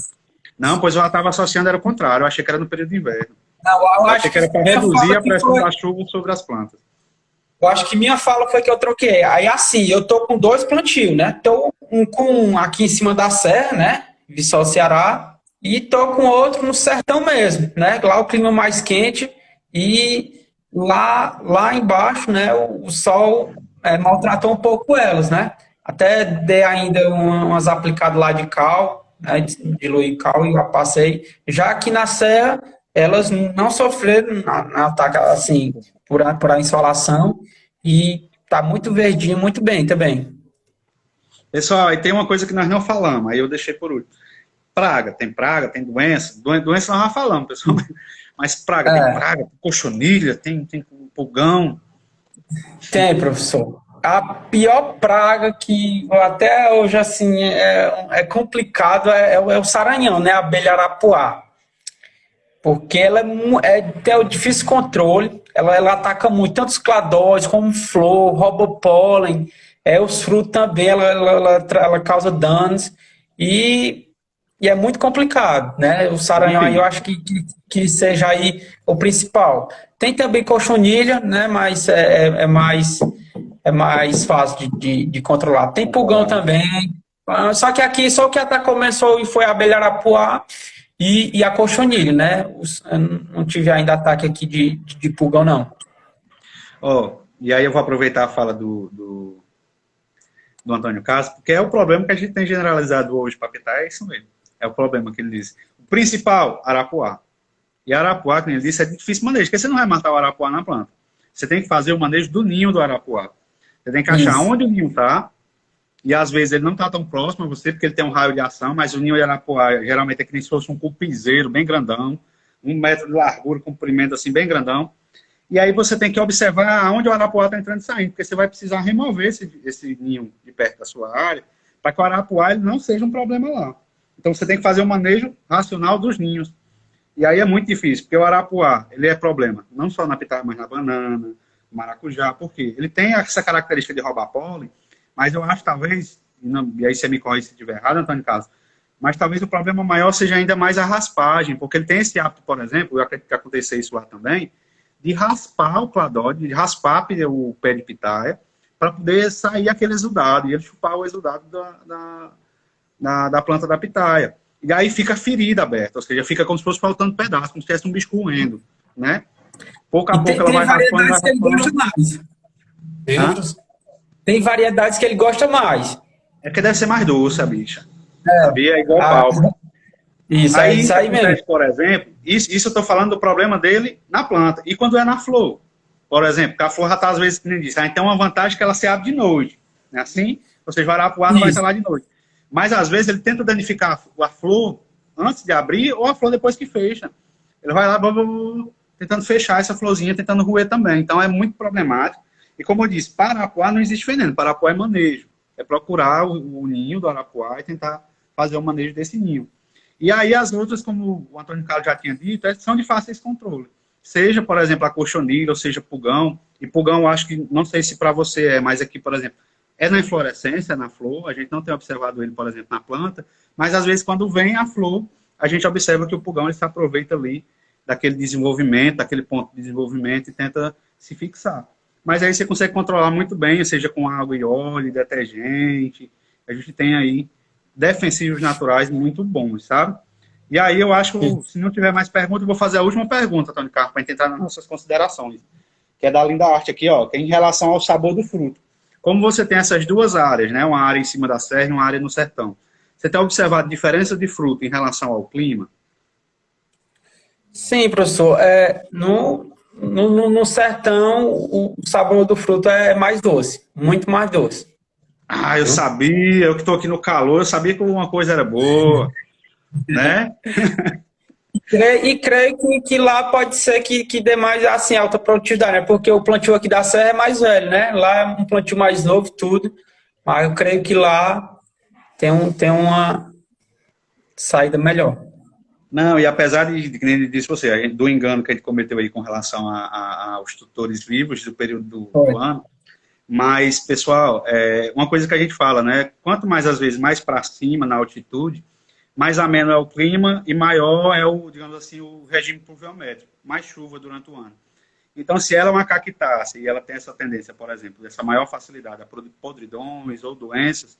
Não, pois eu estava associando, era o contrário, eu achei que era no período de inverno. Não, eu achei que era para reduzir a pressão da chuva sobre as plantas. Eu acho que minha fala foi que eu troquei. Aí assim, eu tô com 2 plantios, né? Tô com aqui em cima da serra, né? Viçosa, Ceará, e tô com outro no sertão mesmo, né? Lá o clima mais quente e lá embaixo, né? O sol maltratou um pouco elas, né? Até dei ainda umas aplicadas lá de cal, né? Diluí cal e eu passei. Já aqui na serra, elas não sofreram na ataque assim por a insolação e tá muito verdinho, muito bem também. Pessoal, aí tem uma coisa que nós não falamos, aí eu deixei por último. Praga, tem doença. Doença nós já falamos, pessoal. Mas praga, tem praga, tem cochonilha, tem pulgão. Tem, professor. A pior praga que até hoje assim é complicado é o saranhão, né? A abelha arapuá. Porque ela tem o difícil controle, ela ataca muito, tanto os cladóides como flor, rouba pólen, os frutos também, ela causa danos e é muito complicado, né? O saranhão aí eu acho que seja aí o principal. Tem também cochonilha, né? Mas é mais fácil de controlar. Tem pulgão também, só que aqui só o que até começou e foi a abelha arapuá e a cochonilha, né? Eu não tive ainda ataque aqui de pulgão, não. E aí eu vou aproveitar a fala do Antônio Castro, porque é o problema que a gente tem generalizado hoje para pitaia, é isso mesmo. É o problema que ele disse. O principal, arapuá. E arapuá, como ele disse, é de difícil manejo, porque você não vai matar o arapuá na planta. Você tem que fazer o manejo do ninho do arapuá. Você tem que achar onde o ninho está, e às vezes ele não está tão próximo a você, porque ele tem um raio de ação, mas o ninho de arapuá geralmente é que nem se fosse um cupizeiro bem grandão, 1 metro de largura, comprimento assim, bem grandão. E aí você tem que observar aonde o arapuá está entrando e saindo, porque você vai precisar remover esse ninho de perto da sua área, para que o arapuá ele não seja um problema lá. Então você tem que fazer o manejo racional dos ninhos. E aí é muito difícil, porque o arapuá, ele é problema, não só na pitaia, mas na banana, no maracujá, por quê? Ele tem essa característica de roubar pólen, mas eu acho talvez, e aí você me corrige se estiver errado, Antônio Carlos, mas talvez o problema maior seja ainda mais a raspagem, porque ele tem esse hábito, por exemplo, eu acredito que acontecer isso lá também, de raspar o cladóide, de raspar o pé de pitaia, para poder sair aquele exudado, e ele chupar o exudado da planta da pitaia. E aí fica a ferida aberta, ou seja, fica como se fosse faltando pedaço, como se tivesse um bicho roendo, né? Pouco a pouco ela vai raspando. Tem variedades que ele gosta mais. É porque deve ser mais doce a bicha. Sabia? É igual pálvora. Isso aí mesmo. Por exemplo, isso eu estou falando do problema dele na planta. E quando é na flor? Por exemplo, que a flor já está às vezes, como disse, tem uma vantagem que ela se abre de noite. Não é assim? Ou seja, o arapuá não vai estar lá de noite. Mas às vezes ele tenta danificar a flor antes de abrir ou a flor depois que fecha. Ele vai lá, tentando fechar essa florzinha, tentando roer também. Então é muito problemático. E como eu disse, para arapuá não existe veneno, para arapuá é manejo. É procurar o ninho do arapuá e tentar fazer o manejo desse ninho. E aí as outras, como o Antônio Carlos já tinha dito, são de fáceis controle. Seja, por exemplo, a cochonilha, ou seja, pulgão. E pulgão, acho que, não sei se para você é, mas aqui, por exemplo, é na inflorescência, é na flor. A gente não tem observado ele, por exemplo, na planta. Mas, às vezes, quando vem a flor, a gente observa que o pulgão ele se aproveita ali daquele desenvolvimento, daquele ponto de desenvolvimento e tenta se fixar. Mas aí você consegue controlar muito bem, seja com água e óleo, detergente. A gente tem aí defensivos naturais muito bons, sabe? E aí eu acho que, se não tiver mais perguntas, eu vou fazer a última pergunta, Antônio Carlos, para entrar nas nossas considerações, que é da Linda Arte aqui, ó, que é em relação ao sabor do fruto. Como você tem essas duas áreas, né, uma área em cima da serra e uma área no sertão, você tem observado diferença de fruto em relação ao clima? Sim, professor. No sertão, o sabor do fruto é mais doce, muito mais doce. Ah, eu sabia, eu que estou aqui no calor, eu sabia que alguma coisa era boa, né? E creio que lá pode ser que dê mais assim, alta produtividade, né? Porque o plantio aqui da serra é mais velho, né? Lá é um plantio mais novo, tudo. Mas eu creio que lá tem uma saída melhor. Não, e apesar de que nem ele disse você, do engano que a gente cometeu aí com relação aos tutores vivos do período do ano, mas, pessoal, uma coisa que a gente fala, né? Quanto mais, às vezes, mais para cima, na altitude, mais ameno é o clima e maior é o, digamos assim, o regime pluviométrico, mais chuva durante o ano. Então, se ela é uma cactácea e ela tem essa tendência, por exemplo, essa maior facilidade a podridões ou doenças,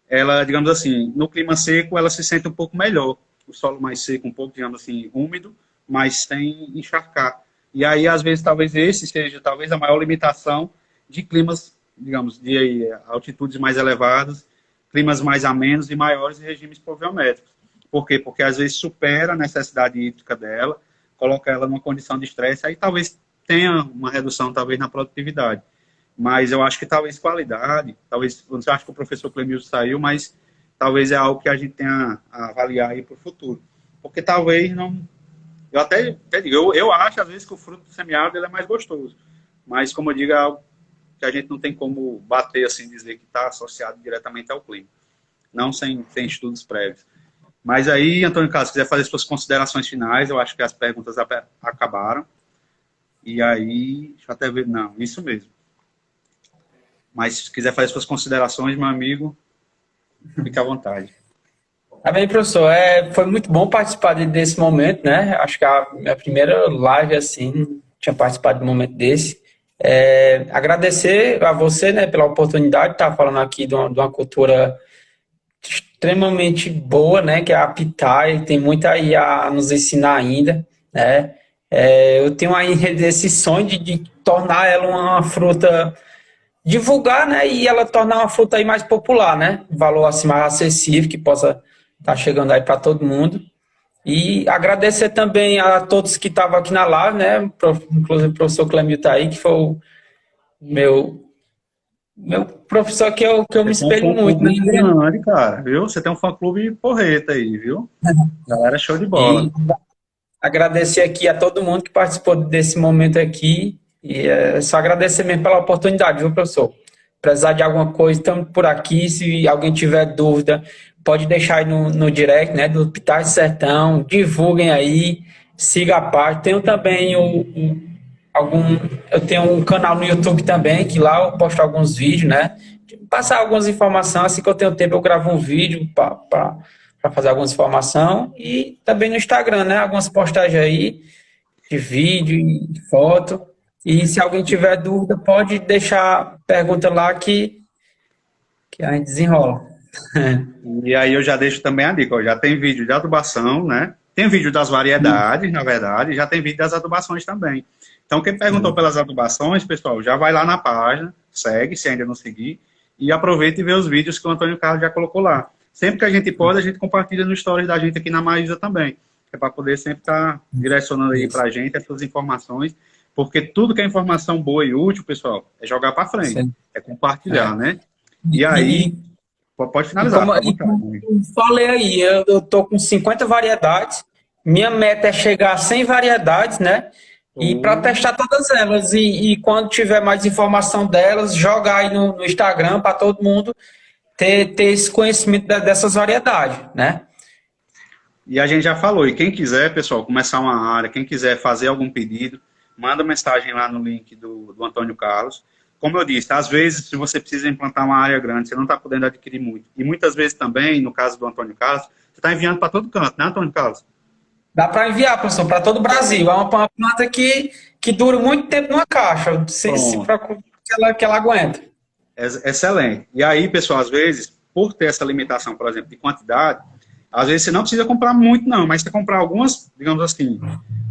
ela, digamos assim, no clima seco, ela se sente um pouco melhor. O solo mais seco, um pouco, digamos assim, úmido, mas sem encharcar. E aí, às vezes, talvez esse seja talvez a maior limitação de climas, digamos, de altitudes mais elevadas, climas mais amenos e maiores e regimes pluviométricos. Por quê? Porque às vezes supera a necessidade hídrica dela, coloca ela numa condição de estresse, aí talvez tenha uma redução, talvez, na produtividade. Mas eu acho que talvez qualidade, talvez, eu acho que o professor Clemilson saiu, mas talvez é algo que a gente tenha a avaliar aí para o futuro. Porque talvez não... Eu até digo, eu acho, às vezes, que o fruto semeado ele é mais gostoso. Mas, como eu digo, é algo que a gente não tem como bater, assim, dizer que está associado diretamente ao clima. Não sem estudos prévios. Mas aí, Antônio Carlos, se quiser fazer suas considerações finais, eu acho que as perguntas acabaram. E aí, deixa eu até ver... Não, isso mesmo. Mas se quiser fazer suas considerações, meu amigo, fique à vontade. Tá bem, professor. Foi muito bom participar desse momento, né? Acho que a minha primeira live, assim, tinha participado de um momento desse. Agradecer a você, né, pela oportunidade de estar falando aqui de uma cultura extremamente boa, né, que é a pitaia, tem muito aí a nos ensinar ainda, né? Eu tenho aí esse sonho de tornar ela uma fruta, divulgar, né, e ela tornar uma fruta aí mais popular, né? Valor assim mais acessível, que possa estar chegando aí para todo mundo. E agradecer também a todos que estavam aqui na live, né? Inclusive o professor Clemil tá aí, que foi o meu professor que eu me espelho muito, né? Grande, cara, viu? Você tem um fã-clube porreta aí, viu? Galera, show de bola. E agradecer aqui a todo mundo que participou desse momento aqui. E só agradecer mesmo pela oportunidade, viu, professor? Precisar de alguma coisa, estamos por aqui. Se alguém tiver dúvida, pode deixar aí no direct, né, do Pitais do Sertão. Divulguem aí, siga a página. Tenho também eu tenho um canal no YouTube também, que lá eu posto alguns vídeos, né? Passar algumas informações, assim que eu tenho tempo eu gravo um vídeo para fazer algumas informações. E também no Instagram, né? Algumas postagens aí de vídeo e foto. E se alguém tiver dúvida, pode deixar pergunta lá que a gente desenrola. E aí eu já deixo também a dica, ó, já tem vídeo de adubação, né? Tem vídeo das variedades, na verdade, e já tem vídeo das adubações também. Então, quem perguntou pelas adubações, pessoal, já vai lá na página, segue, se ainda não seguir, e aproveita e vê os vídeos que o Antônio Carlos já colocou lá. Sempre que a gente pode, a gente compartilha no stories da gente aqui na Maísa também, é para poder sempre estar direcionando aí para a gente essas informações, porque tudo que é informação boa e útil, pessoal, é jogar para frente, sim, é compartilhar, né? E aí, pode finalizar. Falei aí, eu tô com 50 variedades, minha meta é chegar a 100 variedades, né? E para testar todas elas, e quando tiver mais informação delas, jogar aí no Instagram para todo mundo ter esse conhecimento dessas variedades, né? E a gente já falou, e quem quiser, pessoal, começar uma área, quem quiser fazer algum pedido, manda mensagem lá no link do Antônio Carlos. Como eu disse, às vezes, se você precisa implantar uma área grande, você não está podendo adquirir muito. E muitas vezes também, no caso do Antônio Carlos, você está enviando para todo canto, né, Antônio Carlos? Dá para enviar, professor, para todo o Brasil. É uma planta que dura muito tempo numa caixa, se Pronto. preocupe que ela aguenta. Excelente. E aí, pessoal, às vezes, por ter essa limitação, por exemplo, de quantidade, às vezes você não precisa comprar muito, não, mas você comprar algumas, digamos assim,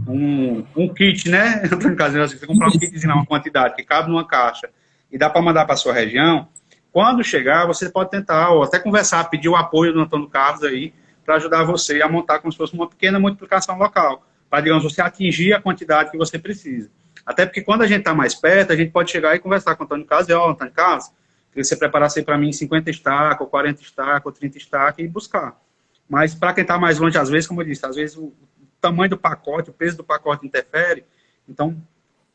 um kit, né? No caso, você comprar um kitzinho, uma quantidade que cabe numa caixa e dá para mandar para sua região. Quando chegar, você pode tentar, ou até conversar, pedir o apoio do Antônio Carlos aí, para ajudar você a montar como se fosse uma pequena multiplicação local, para, digamos, você atingir a quantidade que você precisa. Até porque quando a gente está mais perto, a gente pode chegar e conversar com o Antônio Carlos e, Antônio Carlos, queria que você preparasse para mim 50 estacas, ou 40 estacas, ou 30 estacas e buscar. Mas para quem está mais longe, às vezes, como eu disse, às vezes o tamanho do pacote, o peso do pacote interfere, então,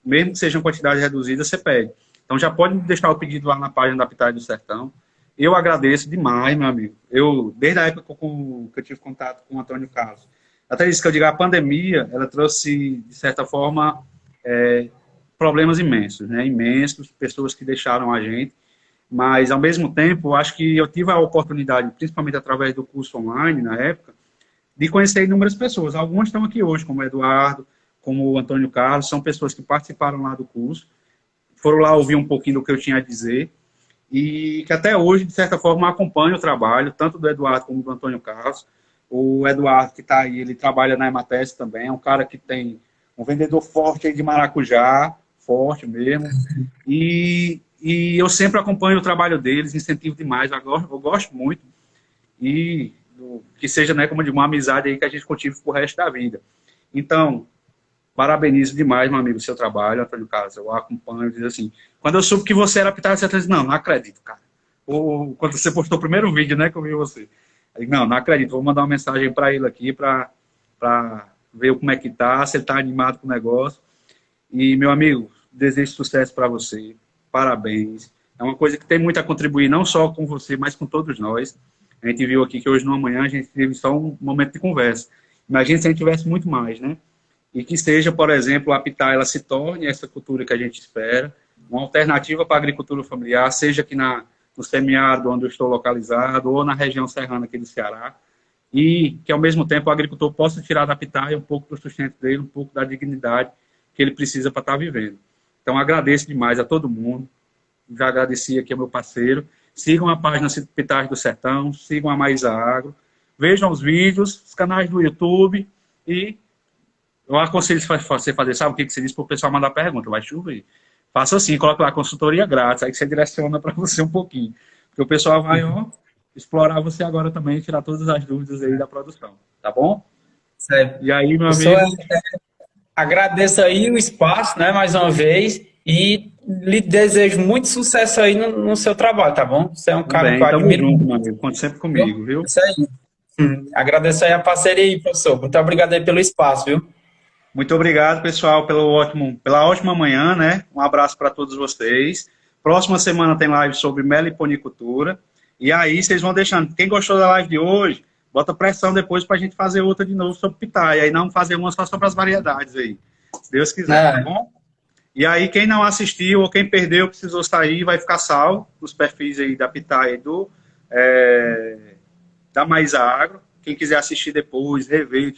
mesmo que sejam quantidades reduzidas, você pede. Então já pode deixar o pedido lá na página da Pitaia do Sertão. Eu agradeço demais, meu amigo. Desde a época que eu tive contato com o Antônio Carlos, até isso que eu digo, a pandemia, ela trouxe, de certa forma, problemas imensos, né? Imensos, pessoas que deixaram a gente, mas, ao mesmo tempo, acho que eu tive a oportunidade, principalmente através do curso online, na época, de conhecer inúmeras pessoas. Algumas estão aqui hoje, como o Eduardo, como o Antônio Carlos, são pessoas que participaram lá do curso, foram lá ouvir um pouquinho do que eu tinha a dizer, e que até hoje, de certa forma, acompanham o trabalho, tanto do Eduardo como do Antônio Carlos. O Eduardo, que está aí, ele trabalha na Emates também, é um cara que tem um vendedor forte aí de maracujá, forte mesmo, e eu sempre acompanho o trabalho deles, incentivo demais, eu gosto muito, e que seja, né, como eu digo, uma amizade aí que a gente cultive pro resto da vida. Então, parabenizo demais, meu amigo, o seu trabalho, Antônio Carlos. Eu acompanho, diz assim, quando eu soube que você era Pitaia, você disse, não acredito, cara. Ou quando você postou o primeiro vídeo, né, que eu vi você. Eu, não acredito, vou mandar uma mensagem para ele aqui, para ver como é que tá, se ele tá animado com o negócio. E, meu amigo, desejo sucesso para você, parabéns. É uma coisa que tem muito a contribuir, não só com você, mas com todos nós. A gente viu aqui que hoje, numa manhã, a gente teve só um momento de conversa. Imagina se a gente tivesse muito mais, né? E que seja, por exemplo, a Pitaia, ela se torne essa cultura que a gente espera, uma alternativa para a agricultura familiar, seja aqui no semiárido, onde eu estou localizado, ou na região serrana aqui do Ceará, e que, ao mesmo tempo, o agricultor possa tirar da Pitaia um pouco do sustento dele, um pouco da dignidade que ele precisa para estar vivendo. Então, agradeço demais a todo mundo, já agradeci aqui ao meu parceiro, sigam a página Pitaia do Sertão, sigam a Mais Agro, vejam os vídeos, os canais do YouTube, e eu aconselho você fazer, sabe o que você disse para o pessoal mandar pergunta, vai chover. Faça assim, coloque lá consultoria grátis, aí que você direciona para você um pouquinho. Porque o pessoal vai explorar você agora também, tirar todas as dúvidas aí da produção, tá bom? Certo. E aí, meu Professor, amigo... agradeço aí o espaço, né, mais uma vez, e lhe desejo muito sucesso aí no seu trabalho, tá bom? Você é um cara que eu Também, tamo admiro junto, muito. meu amigo, conte sempre comigo, viu? Isso aí. Agradeço aí a parceria aí, professor. Muito obrigado aí pelo espaço, viu? Muito obrigado, pessoal, pela ótima manhã, né? Um abraço para todos vocês. Próxima semana tem live sobre meliponicultura. E aí, vocês vão deixando. Quem gostou da live de hoje, bota pressão depois para a gente fazer outra de novo sobre pitaia. Aí não fazer uma só sobre as variedades aí. Se Deus quiser, tá bom? E aí, quem não assistiu ou quem perdeu, precisou sair, vai ficar salvo nos perfis aí da Pitaia e da Mais Agro. Quem quiser assistir depois, rever,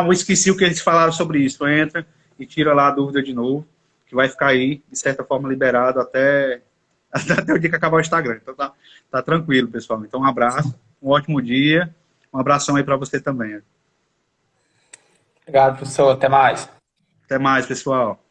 eu esqueci o que eles falaram sobre isso. Entra e tira lá a dúvida de novo, que vai ficar aí, de certa forma, liberado até o dia que acabar o Instagram. Então tá tranquilo, pessoal. Então um abraço, um ótimo dia, um abração aí para você também. Obrigado, professor. Até mais. Até mais, pessoal.